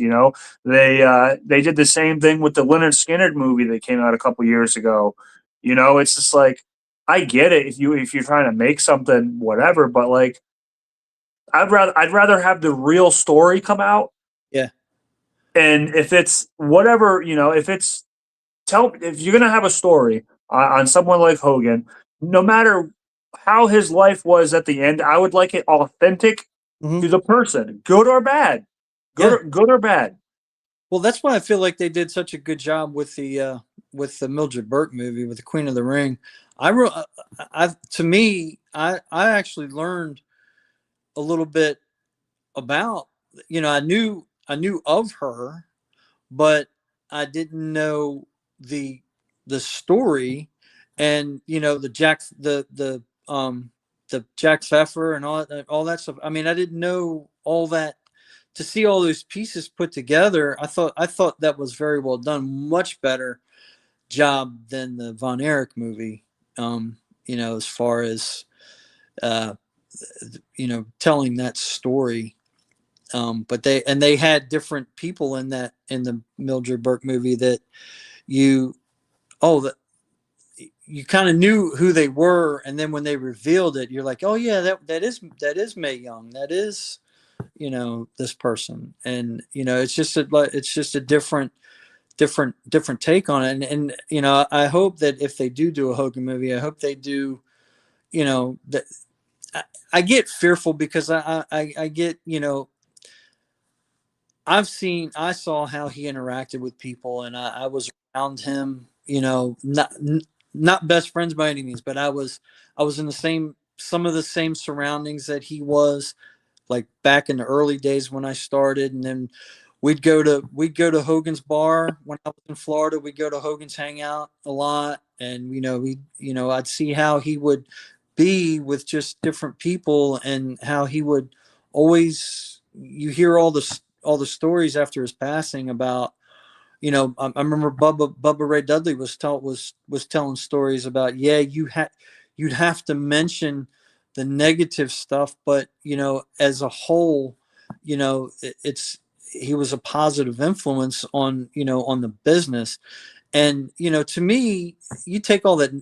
They did the same thing with the Leonard Skinner movie that came out a couple years ago. It's just like I get it if you're trying to make something whatever, but like I'd rather have the real story come out. yeah, And if it's whatever, if you're gonna have a story on someone like Hogan, no matter how his life was at the end, I would like it authentic hmm, to the person, good or bad, yeah. good or bad. Well, that's why I feel like they did such a good job with the Mildred Burke movie with the Queen of the Ring. To me, I actually learned a little bit about, I knew of her, but I didn't know the the story, and the Jack Pfeffer and all that stuff. I mean, I didn't know all that. To see all those pieces put together, I thought that was very well done, much better job than the Von Erich movie. As far as uh, telling that story. But they had different people in the Mildred Burke movie that you oh that you kind of knew who they were, and then when they revealed it, you're like, oh yeah, that is Mae Young, that is this person, and it's just a different take on it, and I hope that if they do a Hogan movie, I hope they do that. I get fearful because I get I saw how he interacted with people, and I was around him. Not best friends by any means, but I was in some of the same surroundings that he was, like back in the early days when I started, and then we'd go to Hogan's bar when I was in Florida. We'd go to Hogan's Hangout a lot, and I'd see how he would be with just different people, and how he would always you hear all the stories after his passing about. I remember Bubba Ray Dudley was telling stories about, yeah, you'd have to mention the negative stuff, but as a whole, it's he was a positive influence on the business. And to me, you take all that,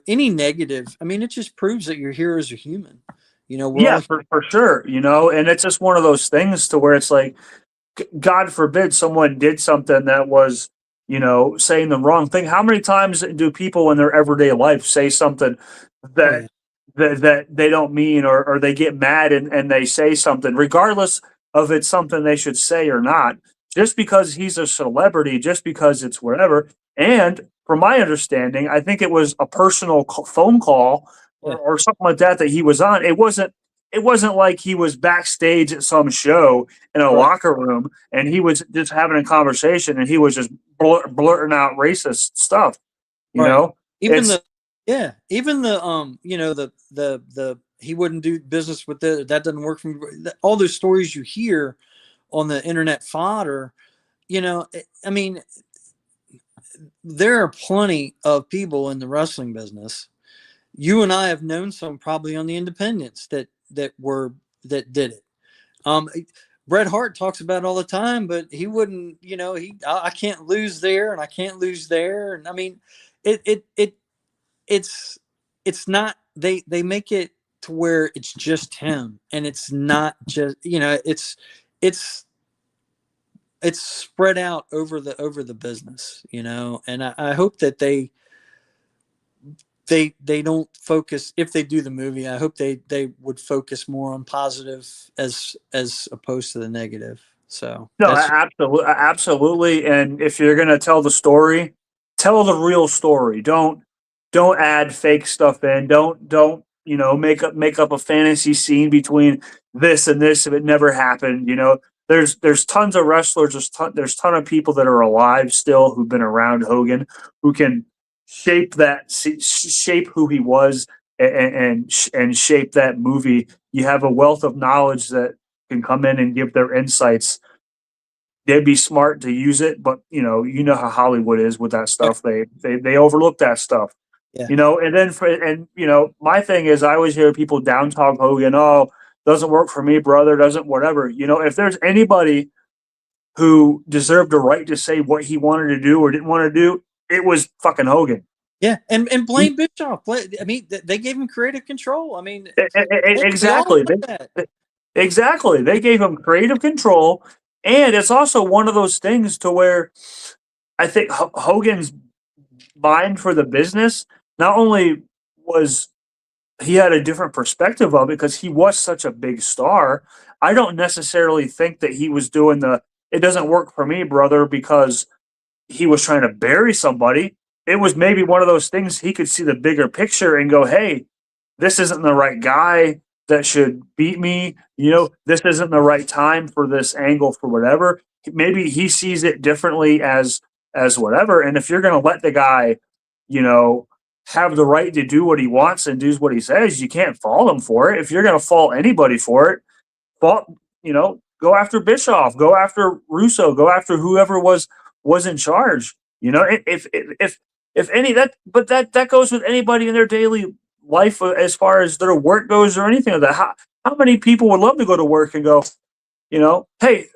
any negative, I mean, it just proves that you're here as a human. We're Yeah, all for sure. And it's just one of those things to where it's like, God forbid someone did something that was, saying the wrong thing. How many times do people in their everyday life say something oh that yeah, that they don't mean, or they get mad and they say something, regardless of it's something they should say or not, just because he's a celebrity, just because it's whatever. And from my understanding, I think it was a personal phone call yeah, or something like that he was on. It wasn't like he was backstage at some show in a right, locker room and he was just having a conversation and he was just blurting out racist stuff. You right. know, Even it's the Yeah, even the he wouldn't do business with that doesn't work for me. All those stories you hear on the internet fodder, I mean, there are plenty of people in the wrestling business you and I have known some probably on the independents that did it. Um, Bret Hart talks about it all the time, but he wouldn't, I can't lose there and I can't lose there. And I mean, it, it, it, it's, it's not, they make it to where it's just him, and it's not just, it's, it's spread out over the business, and I hope that they don't focus, if they do the movie, I hope they would focus more on positive as opposed to the negative. So No, that's absolutely. And if you're gonna tell the story, tell the real story. Don't add fake stuff in. Don't make up a fantasy scene between this and this if it never happened. There's tons of wrestlers. There's ton of people that are alive still who've been around Hogan who can shape who he was and shape that movie. You have a wealth of knowledge that can come in and give their insights. They'd be smart to use it, but how Hollywood is with that stuff. They overlook that stuff. yeah. And then my thing is I always hear people down talk Hogan. Oh, doesn't work for me, brother. Doesn't whatever. If there's anybody who deserved the right to say what he wanted to do or didn't want to do, it was fucking Hogan. Yeah, and blame Bischoff. I mean, they gave him creative control. I mean, exactly. Exactly. They gave him creative control, and it's also one of those things to where I think Hogan's mind for the business not only was he had a different perspective of it because he was such a big star. I don't necessarily think that he was doing it doesn't work for me, brother, because he was trying to bury somebody. It was maybe one of those things he could see the bigger picture and go, hey, this isn't the right guy that should beat me. This isn't the right time for this angle for whatever. Maybe he sees it differently as whatever. And if you're going to let the guy, have the right to do what he wants and do what he says, you can't fault him for it. If you're going to fault anybody for it, go after Bischoff, go after Russo, go after whoever was in charge. If any but that goes with anybody in their daily life as far as their work goes or anything like that. How many people would love to go to work and go, hey,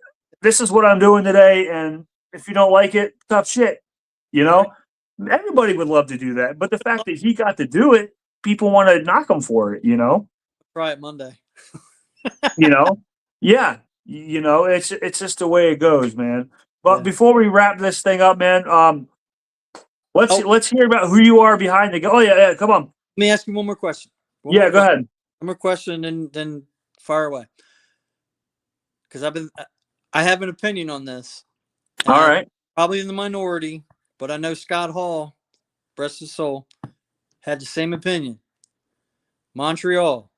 this is what I'm doing today, and if you don't like it, tough shit. Everybody would love to do that, but the fact that he got to do it, people want to knock him for it. Try it Monday. Yeah. It's just the way it goes, man. But before we wrap this thing up, man, let's hear about who you are behind the. Oh yeah, come on. Let me ask you one more question. Go ahead. One more question, and then fire away. Because I have an opinion on this. All right. Probably in the minority, but I know Scott Hall, rest his soul, had the same opinion. Montreal.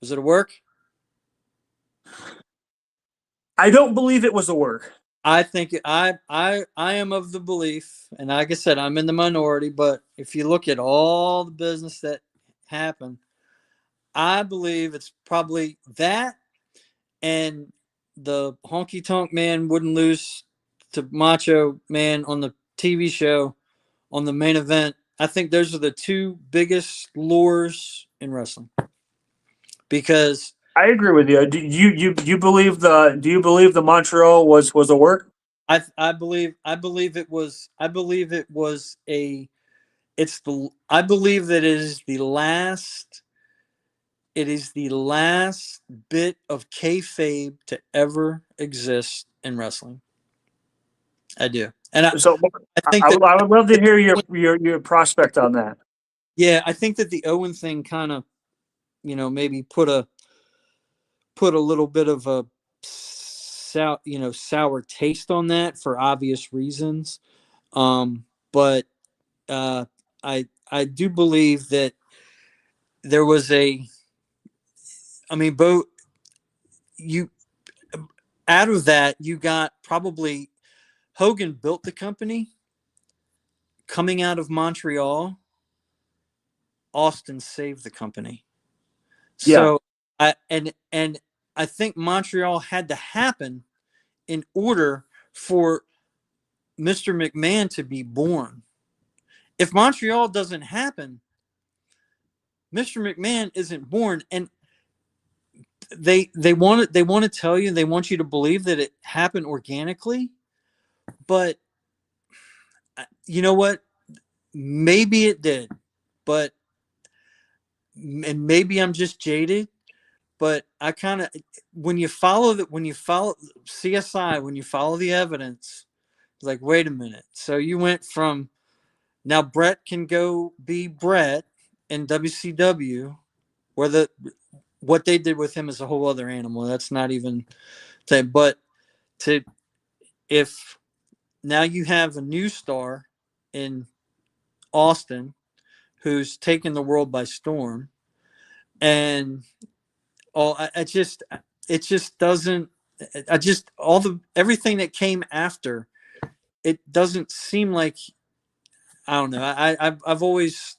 Was it a work? I don't believe it was a work. I think I am of the belief, and like I said, I'm in the minority, but if you look at all the business that happened, I believe it's probably that, and the Honky Tonk Man wouldn't lose to Macho Man on the TV show on the main event. I think those are the two biggest lures in wrestling. Because I agree with you. Do you believe the Montreal was a work? I believe it was. I believe it was a. I believe that it is the last. It is the last bit of kayfabe to ever exist in wrestling. I do, and I think I would love to hear your prospect on that. Yeah, I think that the Owen thing kind of, maybe put a little bit of a sour taste on that for obvious reasons. But I do believe that there was both out of that, you got probably Hogan built the company coming out of Montreal. Austin saved the company. So I think Montreal had to happen in order for Mr. McMahon to be born. if Montreal doesn't happen, Mr. McMahon isn't born. And they want to tell you, they want you to believe that it happened organically, but you know what? Maybe it did, but and maybe I'm just jaded, but I kind of, when you follow CSI, when you follow the evidence, it's like, wait a minute. So you went from, now Brett can go be Brett in WCW, where what they did with him is a whole other animal. That's not even thing. But if now you have a new star in Austin who's taken the world by storm, and it just doesn't. Everything that came after, it doesn't seem like, I don't know. I've always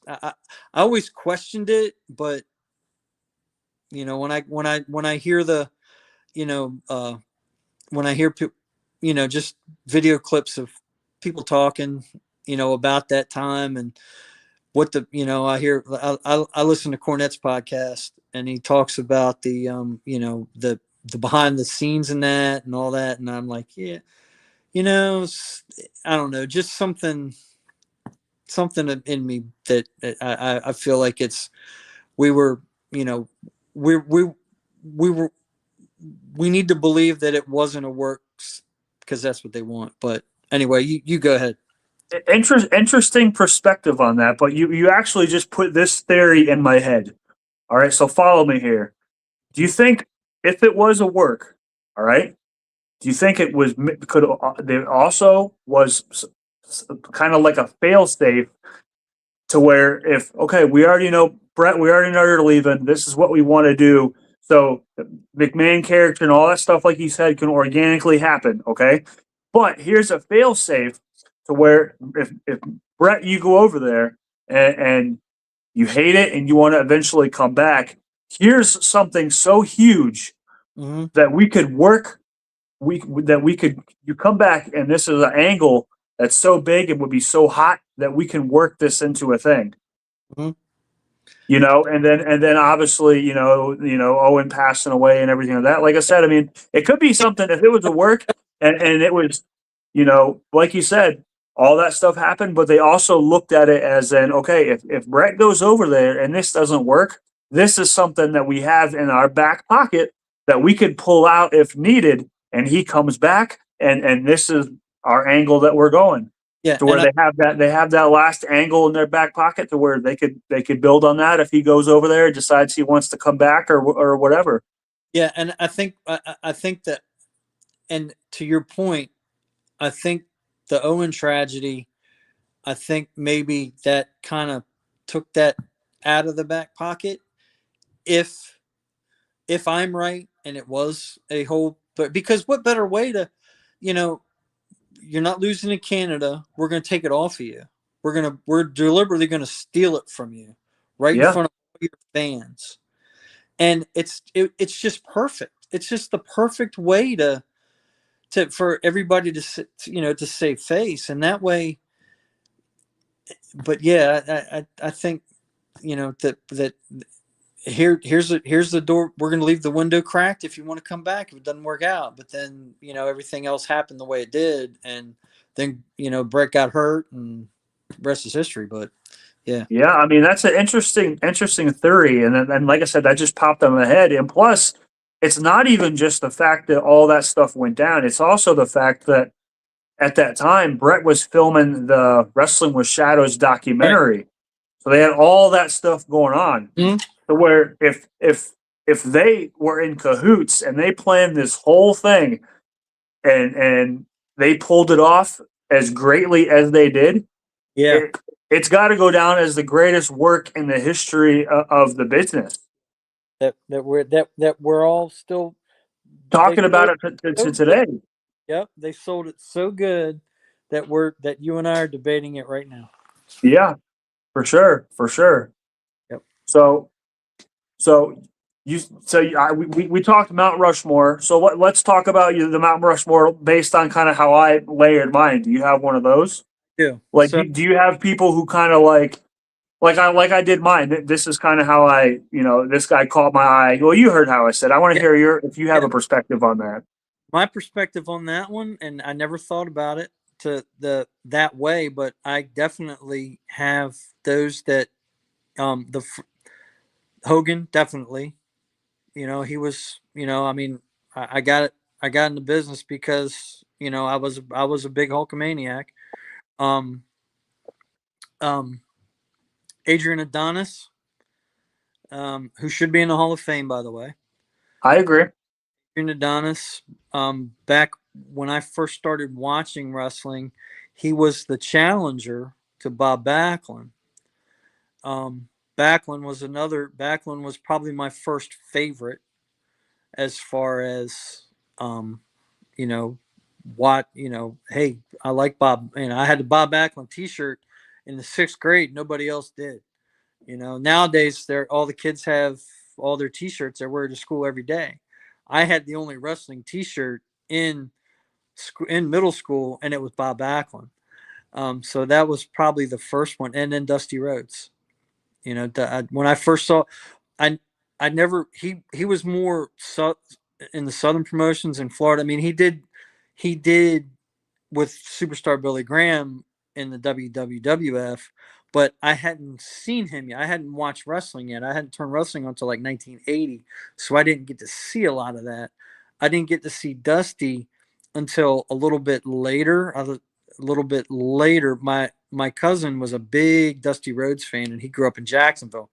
questioned it, but when I hear the, when I hear just video clips of people talking, about that time, and what I listen to Cornette's podcast, and he talks about the the behind the scenes and that and all that, and I'm like, yeah, I don't know, just something in me that I feel like we need to believe that it wasn't a works, because that's what they want. But anyway, you go ahead. Interesting perspective on that, but you actually just put this theory in my head. All right, so follow me here. Do you think if it was a work, all right, do you think it also was kind of like a fail safe to where, if, okay, we already know Brett, we already know you're leaving, this is what we want to do, so McMahon character and all that stuff, like you said, can organically happen, okay? But here's a fail safe to where if Brett, you go over there and you hate it and you want to eventually come back, here's something so huge that we could work. You come back, and this is an angle that's so big, it would be so hot that we can work this into a thing. And then obviously, Owen passing away and everything like that. Like I said, I mean, it could be something if it was a work and it was, like you said, all that stuff happened, but they also looked at it as okay, if Brett goes over there and this doesn't work, this is something that we have in our back pocket that we could pull out if needed, and he comes back, and this is our angle that we're going. Yeah, to where they have that last angle in their back pocket to where they could build on that if he goes over there and decides he wants to come back or whatever. Yeah, and I think that, and to your point, I think the Owen tragedy, I think maybe that kind of took that out of the back pocket. If I'm right, and it was a whole, but because what better way to, you're not losing to Canada, we're going to take it off of you. We're deliberately going to steal it from you right in front of your fans. And it's just perfect. It's just the perfect way for everybody to save face, and that way. But yeah, I think that here's the door. We're going to leave the window cracked if you want to come back if it doesn't work out. But then everything else happened the way it did, and then Brett got hurt, and the rest is history. But yeah, I mean, that's an interesting theory, and like I said, that just popped in my head. And plus, it's not even just the fact that all that stuff went down. It's also the fact that at that time, Brett was filming the Wrestling with Shadows documentary. Right. So they had all that stuff going on. Mm-hmm. To where if they were in cahoots and they planned this whole thing and they pulled it off as greatly as they did, it's got to go down as the greatest work in the history of the business. That we're all still talking about it to today. Yep, they sold it so good that you and I are debating it right now. Yeah, for sure. Yep. So we talked Mount Rushmore. So let's talk about the Mount Rushmore based on kind of how I layered mine. Do you have one of those? do. Like, So do you have people who kind of like I did mine? This is kind of how this guy caught my eye. Well, you heard how I said. I want to yeah, hear if you have yeah. a perspective on that. My perspective on that one, and I never thought about it that way, but I definitely have those that Hogan definitely. He was. I mean, I got it. I got in the business because I was a big Hulkamaniac. Um, um, Adrian Adonis, who should be in the Hall of Fame, by the way. I agree. Adrian Adonis, back when I first started watching wrestling, he was the challenger to Bob Backlund. Backlund was probably my first favorite as far as you know what hey, I like Bob. I had the Bob Backlund t-shirt in the 6th grade. Nobody else did. Nowadays all the kids have all their t-shirts they wear to school every day. I had the only wrestling t-shirt in middle school, and it was Bob Backlund. So that was probably the first one, and then Dusty Rhodes. When I first saw, I I never he was more in the Southern promotions in Florida. I mean, he did with Superstar Billy Graham in the WWF, but I hadn't seen him yet. I hadn't watched wrestling yet. I hadn't turned wrestling on until like 1980, so I didn't get to see a lot of that. I didn't get to see Dusty until a little bit later. A little bit later, my cousin was a big Dusty Rhodes fan, and he grew up in Jacksonville.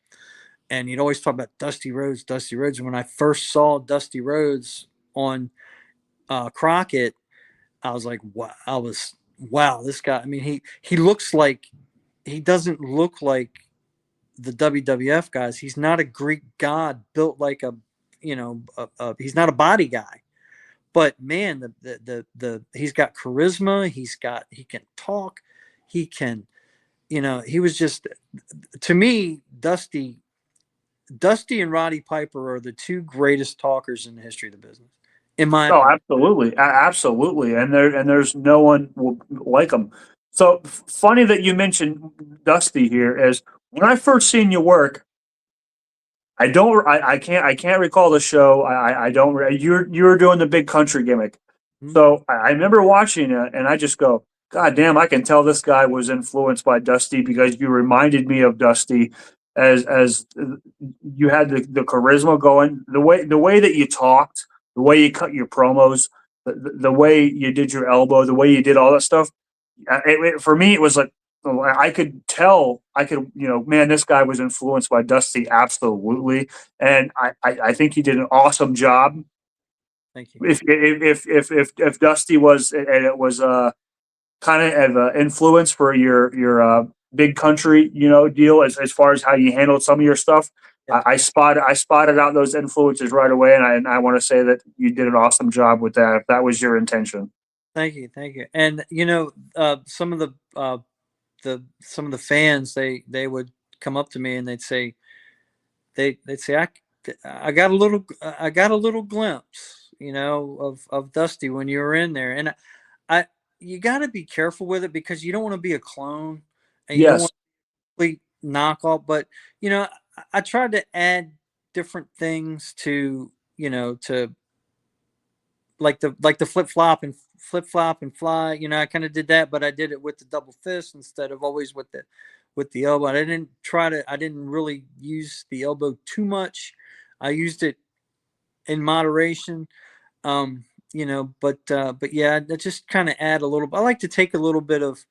And he'd always talk about Dusty Rhodes, Dusty Rhodes. And when I first saw Dusty Rhodes on Crockett, I was like, wow, this guy. I mean, he looks like he doesn't look like the WWF guys. He's not a Greek god built like he's not a body guy. But man, the he's got charisma. He can talk. He can, he was just, to me, Dusty and Roddy Piper are the two greatest talkers in the history of the business, in my Oh, opinion. absolutely, absolutely, and there's no one like him. So funny that you mentioned Dusty here. Is when I first seen you work, I can't recall the show. I don't. You were doing the big country gimmick, Hmm. so I remember watching it, and I just go, God damn! I can tell this guy was influenced by Dusty because you reminded me of Dusty, as you had the charisma going, the way that you talked, the way you cut your promos, the way you did your elbow, the way you did all that stuff. For me, it was like I could tell, man, this guy was influenced by Dusty, absolutely, and I think he did an awesome job. Thank you. If Dusty was, and it was kind of influence for your big country deal, as far as how you handled some of your stuff. Yeah. I spotted out those influences right away, and I want to say that you did an awesome job with that. If that was your intention. Thank you. Thank you. And some of the fans, they would come up to me and they'd say, I got a little glimpse, of Dusty when you were in there. And I you got to be careful with it because you don't want to be a clone, and you don't Yes. want to complete knockoff. But I tried to add different things to like the flip flop and fly. I kind of did that, but I did it with the double fist instead of always with the elbow. I didn't really use the elbow too much. I used it in moderation. But yeah, I just kind of add a little. I like to take a little bit of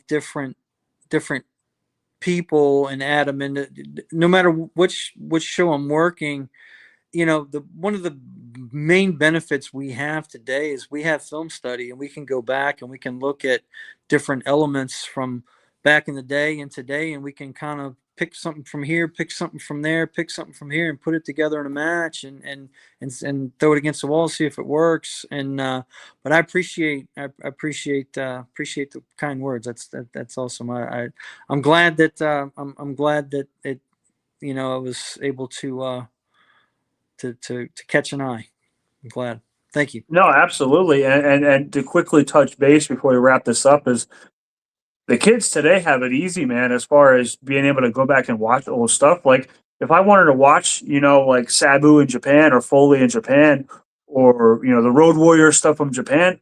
different people and add them in. No matter which show I'm working, the one of the main benefits we have today is we have film study, and we can go back and we can look at different elements from back in the day and today, and we can kind of pick something from here, pick something from there, pick something from here, and put it together in a match, and throw it against the wall, see if it works. But I appreciate the kind words. That's awesome. I'm glad that I'm glad that it I was able to catch an eye. I'm glad. Thank you. No, absolutely. And to quickly touch base before we wrap this up is the kids today have it easy, man, as far as being able to go back and watch old stuff. Like if I wanted to watch, like Sabu in Japan or Foley in Japan or, the Road Warrior stuff from Japan,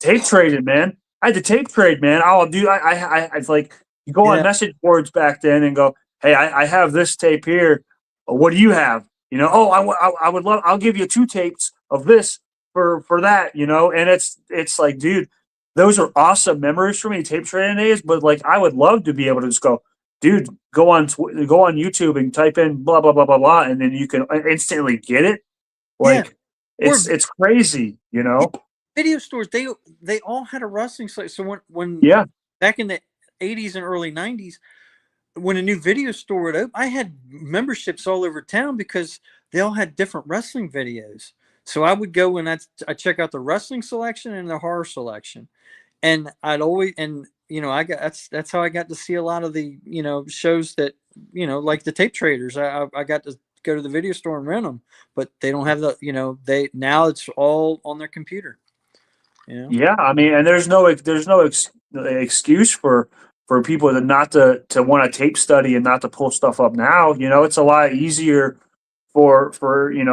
tape traded, man. I had to tape trade, man. It's like you go on Yeah. message boards back then and go, hey, I have this tape here. What do you have? Oh, I would love, I'll give you 2 tapes of this for that, and it's like, dude, those are awesome memories for me, tape trading days. But like, I would love to be able to just go, dude, go on YouTube and type in blah blah blah blah blah, and then you can instantly get it. Yeah. Like, Or it's crazy, video stores, they all had a wrestling site. So when Yeah, back in the 80s and early 90s, when a new video store would open, I had memberships all over town because they all had different wrestling videos. So I would go and I check out the wrestling selection and the horror selection, and I'd always, and I got, that's how I got to see a lot of the shows that like the tape traders. I got to go to the video store and rent them, but they don't have they now it's all on their computer. yeah. I mean, and there's no excuse for people to not to want to tape study and not to pull stuff up now. It's a lot easier for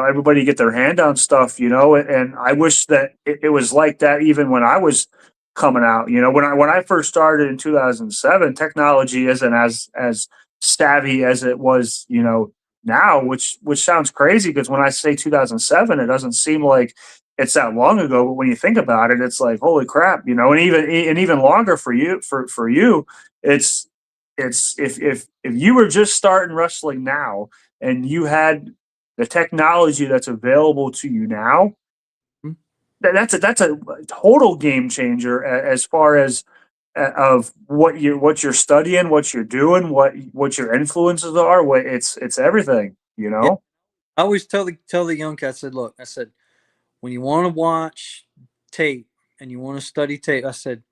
everybody to get their hand on stuff. And I wish that it was like that even when I was coming out. When I first started in 2007, technology isn't as savvy as it was. Now, which sounds crazy because when I say 2007, it doesn't seem like it's that long ago. But when you think about it, it's like holy crap, and even longer for you. For you, it's if you were just starting wrestling now and you had the technology that's available to you now, that's a total game changer as far as of what you're studying, what you're doing, what your influences are. It's everything, Yeah. I always tell the young cats, I said, look, I said, when you want to watch tape and you want to study tape, I said,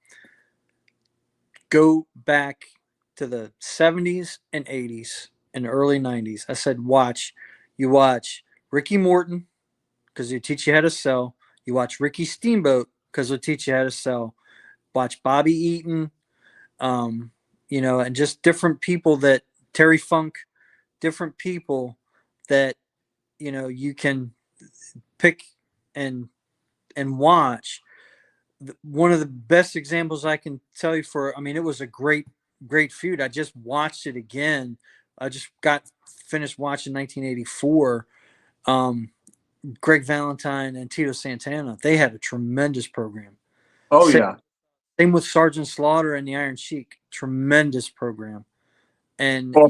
go back to the 70s and 80s and early 90s. I said, you watch Ricky Morton because they teach you how to sell. You watch Ricky Steamboat because they'll teach you how to sell. Watch Bobby Eaton, and just different people that Terry Funk, different people that you can pick and watch. One of the best examples I can tell you it was a great feud. I just watched it again. I just got finished watching 1984. Greg Valentine and Tito Santana. They had a tremendous program. Oh Same, yeah. same with Sergeant Slaughter and the Iron Sheik. Tremendous program. And Well,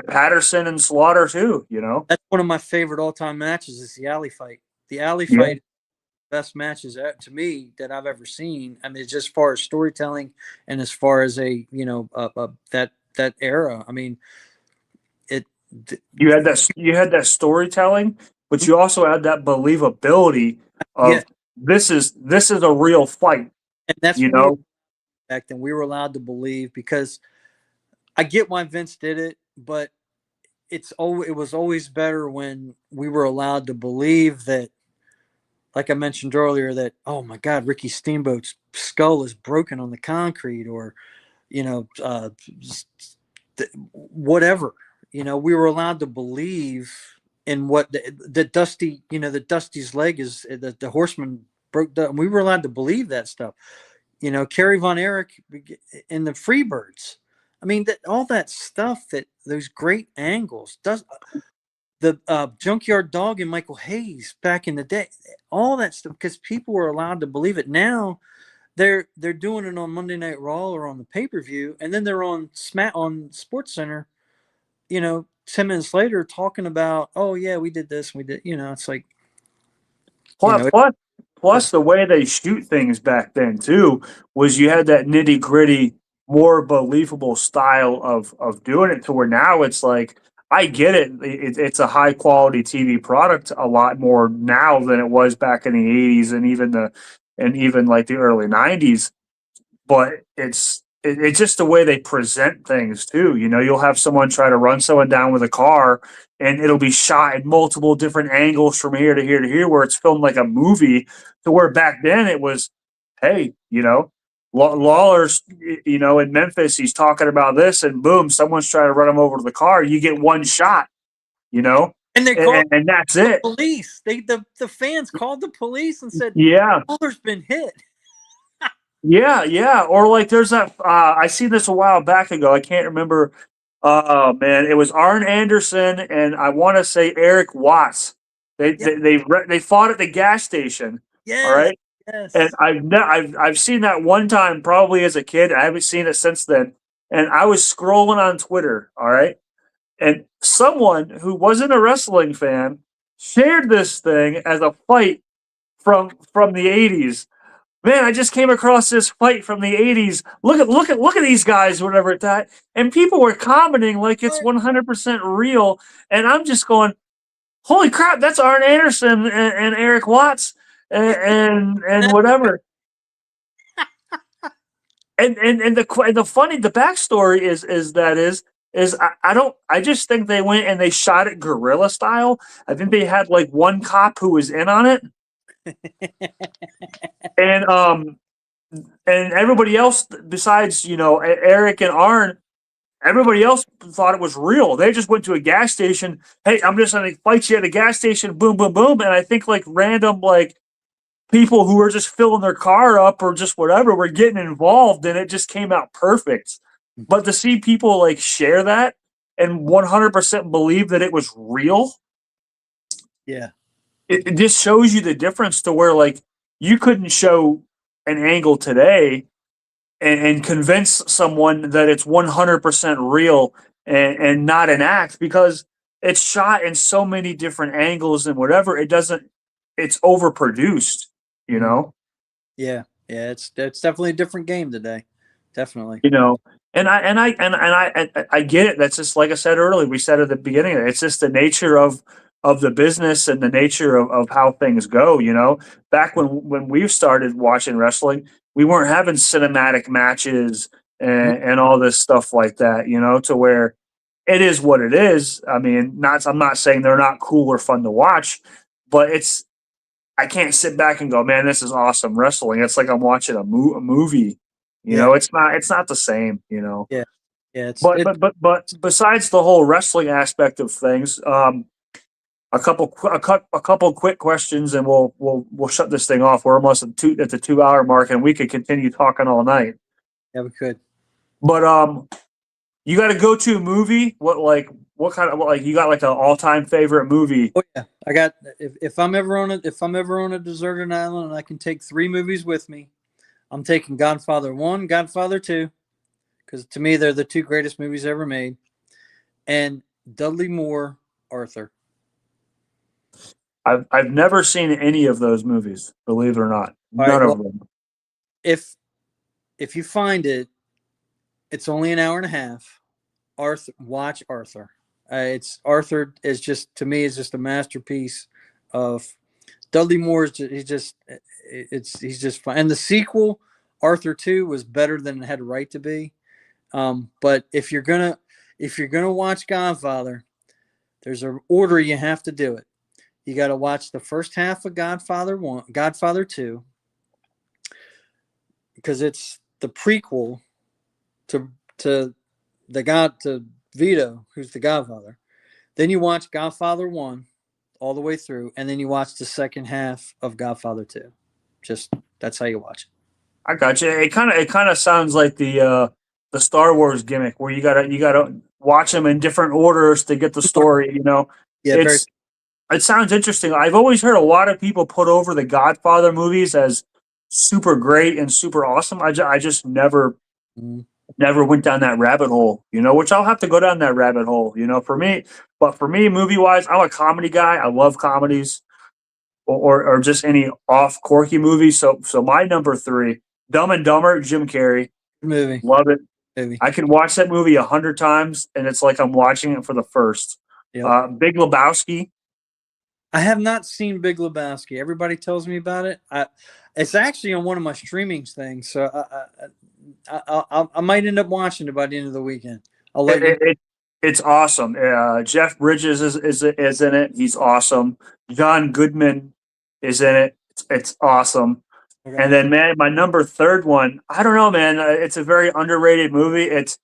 Patterson and Slaughter too. that's one of my favorite all-time matches is the alley fight. The alley Yeah. fight, best matches to me that I've ever seen. I mean, just as far as storytelling and as far as that era. I mean, it. You had that storytelling, but you also had that believability Yeah, of this is a real fight. and that's You what we were know, back then. We were allowed to believe because I get why Vince did it, but it was always better when we were allowed to believe that, like I mentioned earlier, that oh my God, Ricky Steamboat's skull is broken on the concrete, or you know, uh, whatever. We were allowed to believe in what the Dusty, the Dusty's leg is the horseman broke. We were allowed to believe that stuff. Kerry Von Erich in the Freebirds. I mean, all that stuff, that those great angles, does the Junkyard Dog and Michael Hayes back in the day, all that stuff, because people were allowed to believe it. Now they're doing it on Monday Night Raw or on the pay-per-view, and then they're on Sports Center, 10 minutes later talking about, oh yeah, we did this, we did, it's like, you plus, know, plus, plus the way they shoot things back then too was you had that nitty gritty, more believable style of doing it. To where now it's like I get it. It's a high quality TV product a lot more now than it was back in the '80s and even like the early '90s. But it's just the way they present things too. You'll have someone try to run someone down with a car, and it'll be shot at multiple different angles from here to here to here, where it's filmed like a movie. To where back then it was, hey, Lawler's, in Memphis, he's talking about this, and boom, someone's trying to run him over to the car. You get one shot, And they called and that's the it. police. The fans called the police and said, Yeah. Lawler's been hit. Yeah. Or like there's that, I seen this a while back ago. I can't remember. Man, it was Arn Anderson and I want to say Eric Watts. They fought at the gas station. Yes. All right. Yes. And I've seen that one time probably as a kid. I haven't seen it since then. And I was scrolling on Twitter. All right. And someone who wasn't a wrestling fan shared this thing as a fight from the 80s. Man, I just came across this fight from the 80s. Look at these guys, whatever that. And people were commenting like it's 100% real. And I'm just going, holy crap, that's Arn Anderson and Eric Watts and whatever. And the backstory is I just think they went and they shot it guerrilla style. I think they had like one cop who was in on it. And everybody else besides Eric and Arn, everybody else thought it was real. They just went to a gas station. Hey, I'm just gonna fight you at a gas station. Boom, boom, boom. And I think like random like people who were just filling their car up or just whatever were getting involved, and it just came out perfect. But to see people like share that and 100% believe that it was real, yeah, it just shows you the difference to where like you couldn't show an angle today and convince someone that it's 100% real and not an act because it's shot in so many different angles and whatever. It's overproduced, Yeah. It's definitely a different game today. Definitely. And I get it. That's just like I said earlier. We said at the beginning, it's just the nature of the business and the nature of how things go. Back when we started watching wrestling, we weren't having cinematic matches and all this stuff like that. To where it is what it is. I mean, I'm not saying they're not cool or fun to watch, but I can't sit back and go, man, this is awesome wrestling. It's like I'm watching a movie. It's not the same. Yeah. Yeah. But besides the whole wrestling aspect of things, a couple quick questions, and we'll shut this thing off. We're almost at the 2 hour mark, and we could continue talking all night. Yeah, we could. But you got to go to a movie. What kind of you got like an all time favorite movie? Oh yeah, I got. If I'm ever on a deserted island and I can take 3 movies with me, I'm taking Godfather 1, Godfather 2, because to me they're the 2 greatest movies ever made, and Dudley Moore, Arthur. I've never seen any of those movies, believe it or not. None of them. If you find it, it's only an hour and a half. Watch Arthur. Arthur is just, to me, is just a masterpiece of Dudley Moore. He's just fun. And the sequel, Arthur 2, was better than it had a right to be. But if you're gonna watch Godfather, there's an order you have to do it. You got to watch the first half of Godfather 1, Godfather 2, because it's the prequel to Vito, who's the Godfather. Then you watch Godfather 1 all the way through, and then you watch the second half of Godfather 2. Just that's how you watch it. I got you. It kind of sounds like the Star Wars gimmick where you gotta watch them in different orders to get the story. Yeah, it sounds interesting. I've always heard a lot of people put over the Godfather movies as super great and super awesome. I just never went down that rabbit hole, which I'll have to go down that rabbit hole, for me. But for me, movie wise, I'm a comedy guy. I love comedies or just any off quirky movies. So my number 3, Dumb and Dumber, Jim Carrey. Movie. Love it. Movie. I can watch that movie 100 times and it's like I'm watching it for the first. Yep. Big Lebowski. I have not seen Big Lebowski. Everybody tells me about it. It's actually on one of my streaming things, so I might end up watching it by the end of the weekend. I'll let you. It's awesome. Jeff Bridges is in it. He's awesome. John Goodman is in it. It's awesome. Okay. And then, man, my number third one, I don't know, man. It's a very underrated movie. It's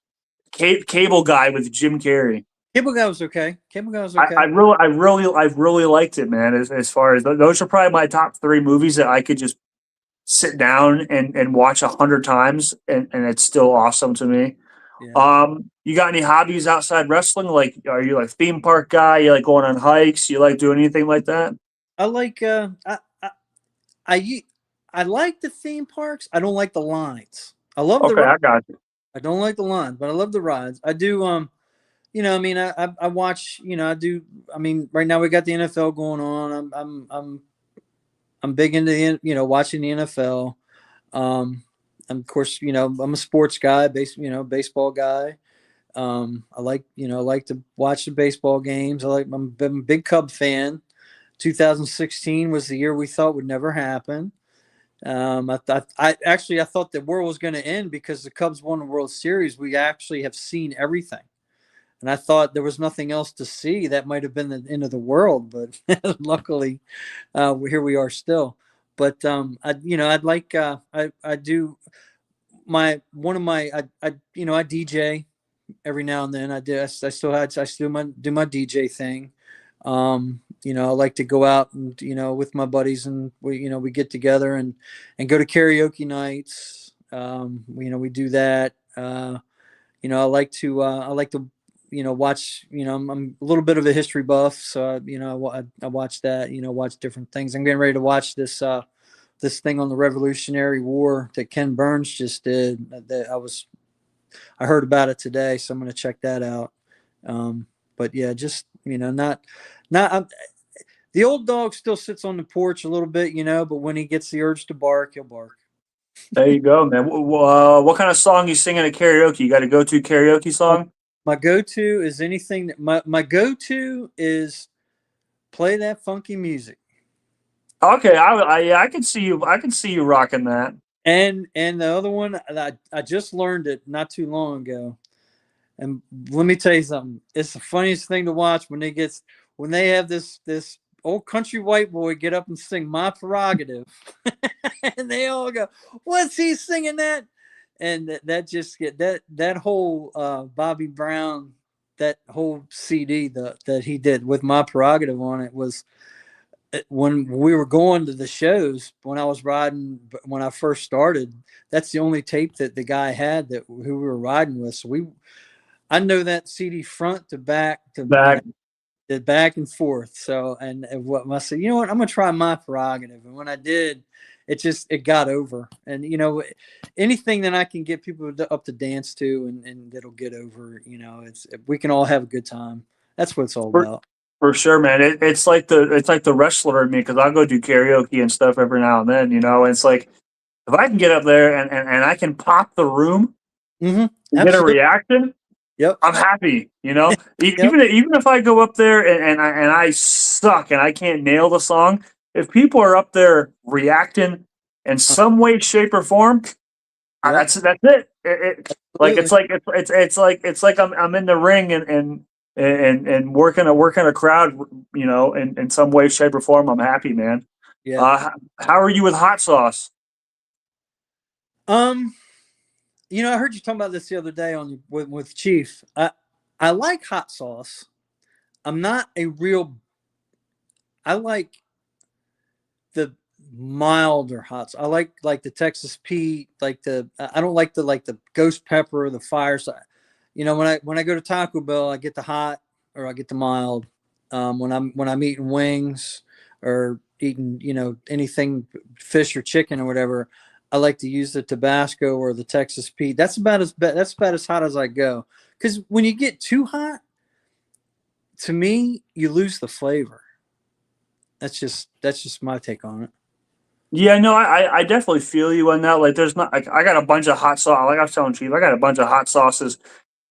Cable Guy with Jim Carrey. Cable Guy was okay. Cable Guy was I, okay. I really, I really, I really liked it, man. As far as those are probably my top three movies that I could just sit down and watch 100 times, and it's still awesome to me. Yeah. You got any hobbies outside wrestling? Like, are you like theme park guy? You like going on hikes? You like doing anything like that? I like I I like the theme parks. I don't like the lines. I love the Okay, rides. I got you. I don't like the lines, but I love the rides. I do I mean I watch, I do I mean right now we got the NFL going on. I'm big into watching the NFL. And of course, I'm a sports guy, baseball guy. I like to watch the baseball games. I'm a big Cub fan. 2016 was the year we thought would never happen. I thought the world was going to end because the Cubs won the World Series. We actually have seen everything, and I thought there was nothing else to see. That might have been the end of the world, but luckily, here we are still. But I'd like I do my one of my I DJ every now and then. I still do my DJ thing. I like to go out and with my buddies, and we get together and go to karaoke nights. We do that. I like to watch. I'm a little bit of a history buff, so I watch that. Watch different things. I'm getting ready to watch this thing on the Revolutionary War that Ken Burns just did. I heard about it today, so I'm going to check that out. But yeah, just not. The old dog still sits on the porch a little bit, but when he gets the urge to bark, he'll bark. There you go, man. What kind of song you singing at karaoke? You got a go-to karaoke song? My go-to is anything that my go-to is play that funky music. Okay, I can see you. I can see you rocking that. And the other one, I just learned it not too long ago. And let me tell you something. It's the funniest thing to watch when they have this old country white boy get up and sing "My Prerogative," and they all go, "What's he singing that?" And that just get that whole Bobby Brown, that whole CD that he did with "My Prerogative" on it was when we were going to the shows when I was riding when I first started. That's the only tape that the guy had who we were riding with. So I know that CD front to back Back. the back and forth. So and what I said, you know what, I'm gonna try My Prerogative. And when I did, it got over. And anything that I can get people up to dance to and it'll get over. We can all have a good time. That's what it's all For, about. for sure, man. It's like the wrestler in me because I'll go do karaoke and stuff every now and then. And it's like if I can get up there and I can pop the room Mm-hmm. and get a Absolutely. reaction, Yep. I'm happy. Yep. Even if I go up there and I suck and I can't nail the song, if people are up there reacting in some way, shape, or form, Yep. that's it. Like it's like I'm in the ring and working a crowd, in some way, shape, or form. I'm happy, man. Yeah. How are you with hot sauce? Um. I heard you talking about this the other day with Chief. I like hot sauce. I'm not a real. I like the milder hot sauce. I like the Texas Pete. I don't like the ghost pepper or the fire. So, when I go to Taco Bell, I get the hot or I get the mild. When I'm eating wings or eating anything fish or chicken or whatever, I like to use the Tabasco or the Texas Pete. That's about as hot as I go. Because when you get too hot, to me, you lose the flavor. That's just my take on it. Yeah, no, I definitely feel you on that. Like, there's not. I got a bunch of hot sauce. Like I was telling Chief, I got a bunch of hot sauces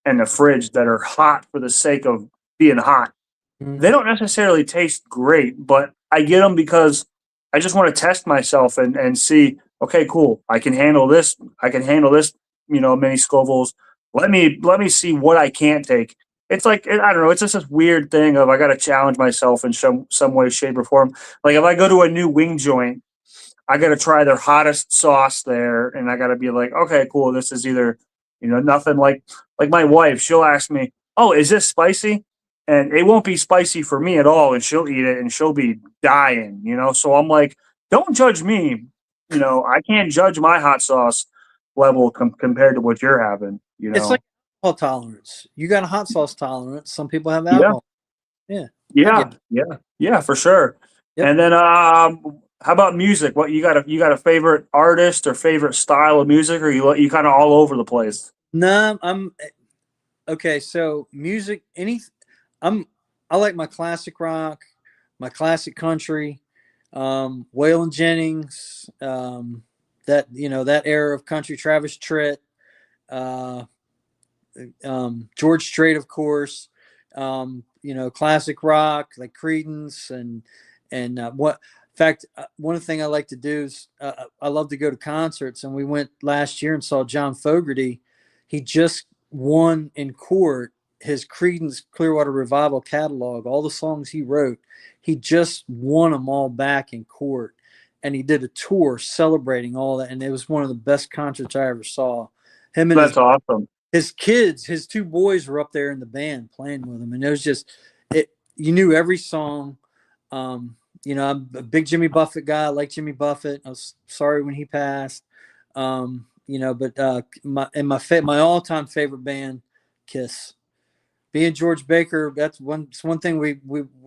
in the fridge that are hot for the sake of being hot. Mm-hmm. They don't necessarily taste great, but I get them because I just want to test myself and see. Okay, cool. I can handle this. I can handle this. Many Scovilles. Let me see what I can't take. It's like I don't know. It's just this weird thing of I got to challenge myself in some way, shape, or form. Like if I go to a new wing joint, I got to try their hottest sauce there, and I got to be like, okay, cool. This is either, nothing like my wife. She'll ask me, "Oh, is this spicy?" And it won't be spicy for me at all, and she'll eat it, and she'll be dying. So I'm like, don't judge me. I can't judge my hot sauce level compared to what you're having. It's like alcohol tolerance. You got a hot sauce tolerance. Some people have Yeah, alcohol. Yeah. yeah, for sure. Yep. And then, how about music? What you got a favorite artist or favorite style of music, or you kind of all over the place? No, I'm okay. So music, I like my classic rock, my classic country, Waylon Jennings, that era of country, Travis Tritt, uh, George Strait, of course. Classic rock like Creedence and what. In fact, one thing I like to do is I love to go to concerts, and we went last year and saw John Fogerty. He just won in court his Creedence Clearwater Revival catalog, all the songs he wrote. He just won them all back in court, and he did a tour celebrating all that, and it was one of the best concerts I ever saw. Him and That's awesome. his kids, his two boys were up there in the band playing with him, and it was just it. You knew every song. I'm a big Jimmy Buffett guy. I like Jimmy Buffett. I was sorry when he passed. But my all-time favorite band, Kiss. Being George Baker, that's one thing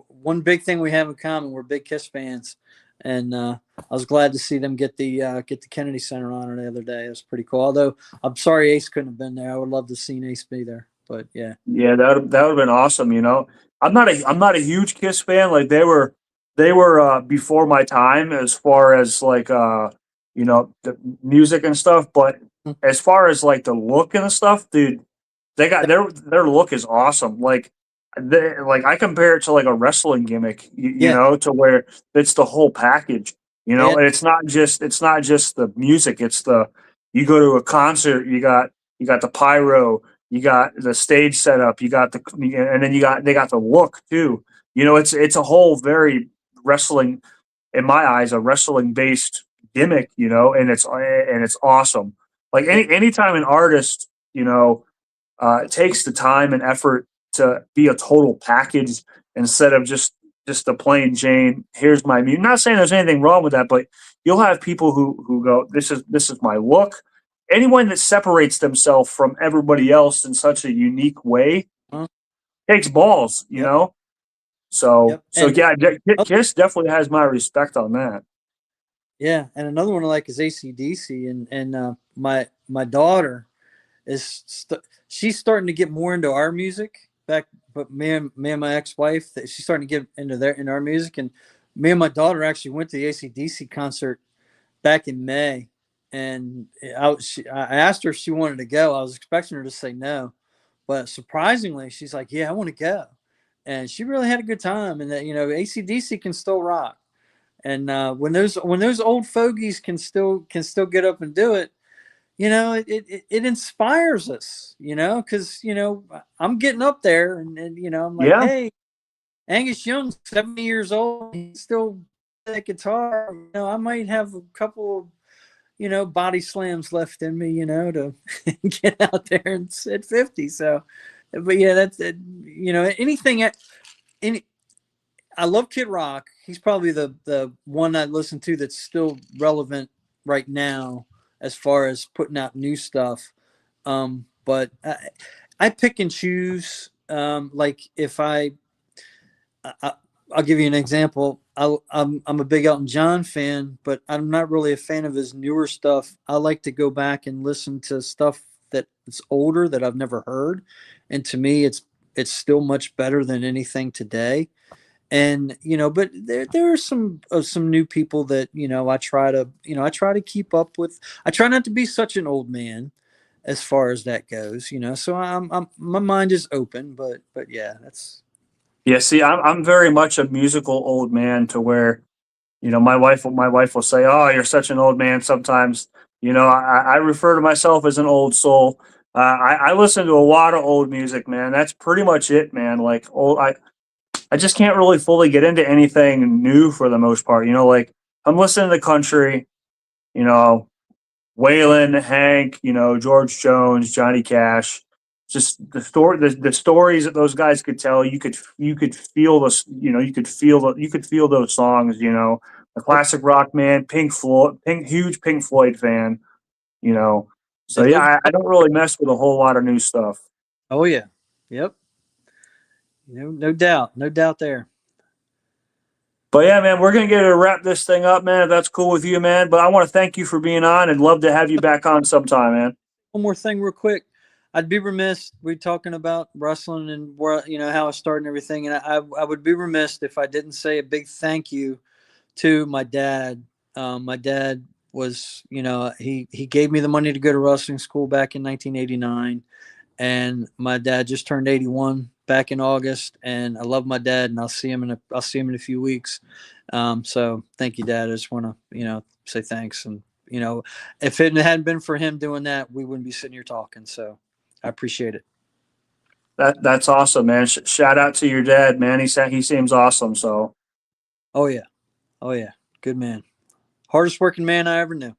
one big thing we have in common. We're big Kiss fans, and I was glad to see them get the Kennedy Center honor the other day. It was pretty cool. Although I'm sorry Ace couldn't have been there. I would love to have seen Ace be there. But yeah, that would have been awesome. I'm not a huge Kiss fan. Like they were before my time as far as like the music and stuff. But as far as like the look and the stuff, dude, they got their look is awesome. Like I compare it to like a wrestling gimmick, to where it's the whole package. Yeah. And it's not just the music. It's you go to a concert, you got the pyro, you got the stage setup, and then they got the look too. It's a whole very wrestling, in my eyes, a wrestling based gimmick, and it's awesome. Like anytime an artist, takes the time and effort to be a total package instead of just a plain Jane. Here's my music. Not saying there's anything wrong with that, but you'll have people who go, this is my look. Anyone that separates themselves from everybody else in such a unique way takes balls, So yeah, Kiss definitely has my respect on that. Yeah, and another one I like is AC/DC, and my daughter she's starting to get more into our music. But me and my ex-wife, she's starting to get into our music, and me and my daughter actually went to the AC/DC concert back in May, and I asked her if she wanted to go. I was expecting her to say no, but surprisingly, she's like, "Yeah, I want to go," and she really had a good time. And that AC/DC can still rock, and when those old fogies can still get up and do it, it inspires us, because I'm getting up there, and I'm like, Yeah. hey, Angus Young's 70 years old, he's still that guitar. I might have a couple of body slams left in me, to get out there and at 50. So, but yeah, that's anything. I love Kid Rock. He's probably the one I listen to that's still relevant right now as far as putting out new stuff. But I pick and choose. Like if I'll give you an example. I'm a big Elton John fan, but I'm not really a fan of his newer stuff. I like to go back and listen to stuff that's older that I've never heard, and to me, it's still much better than anything today. And but there are some new people that I try to keep up with. I try not to be such an old man as far as that goes. So I'm my mind is open, but yeah, that's Yeah, see, I'm very much a musical old man to where, my wife will say, "Oh, you're such an old man." Sometimes, I refer to myself as an old soul. I listen to a lot of old music, man. That's pretty much it, man. Like I just can't really fully get into anything new for the most part. Like I'm listening to country, you know, Waylon, Hank, George Jones, Johnny Cash. Just the stories that those guys could tell. You could feel this. You could feel those songs. The Yep. classic rock man, Pink Floyd, huge Pink Floyd fan. So They yeah, lived. I don't really mess with a whole lot of new stuff. Oh yeah. Yep. No doubt. No doubt there. But yeah, man, we're gonna get to wrap this thing up, man. If that's cool with you, man. But I want to thank you for being on, and love to have you back on sometime, man. One more thing real quick. I'd be remiss. We're talking about wrestling and where, how I started and everything. And I would be remiss if I didn't say a big thank you to my dad. My dad was, he gave me the money to go to wrestling school back in 1989. And my dad just turned 81 back in August. And I love my dad, and I'll see him in a few weeks. So thank you, Dad. I just want to, say thanks. And, if it hadn't been for him doing that, we wouldn't be sitting here talking. So I appreciate it. That's awesome, man. Shout out to your dad, man. He seems awesome. So Oh yeah. Oh yeah. Good man. Hardest working man I ever knew.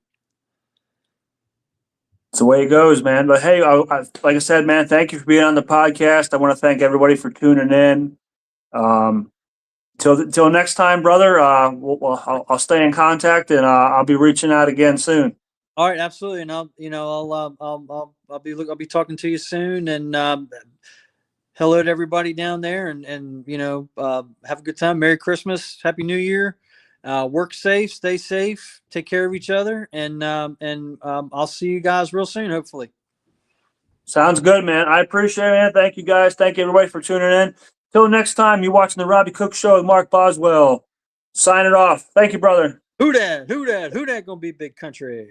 it's the way it goes, man. But hey, like I said, man, thank you for being on the podcast. I want to thank everybody for tuning in. Till next time, brother. I'll stay in contact, and I'll be reaching out again soon. All right, absolutely. And I'll be talking to you soon. And hello to everybody down there, and have a good time. Merry Christmas, Happy New Year. Work safe, stay safe, take care of each other, and I'll see you guys real soon, hopefully. Sounds good, man. I appreciate it, man. Thank you, guys. Thank you, everybody, for tuning in. Till next time, you're watching the Robbie Cook Show with Mark Boswell. Signing off. Thank you, brother. Who dat? Who dat? Who dat gonna be big country?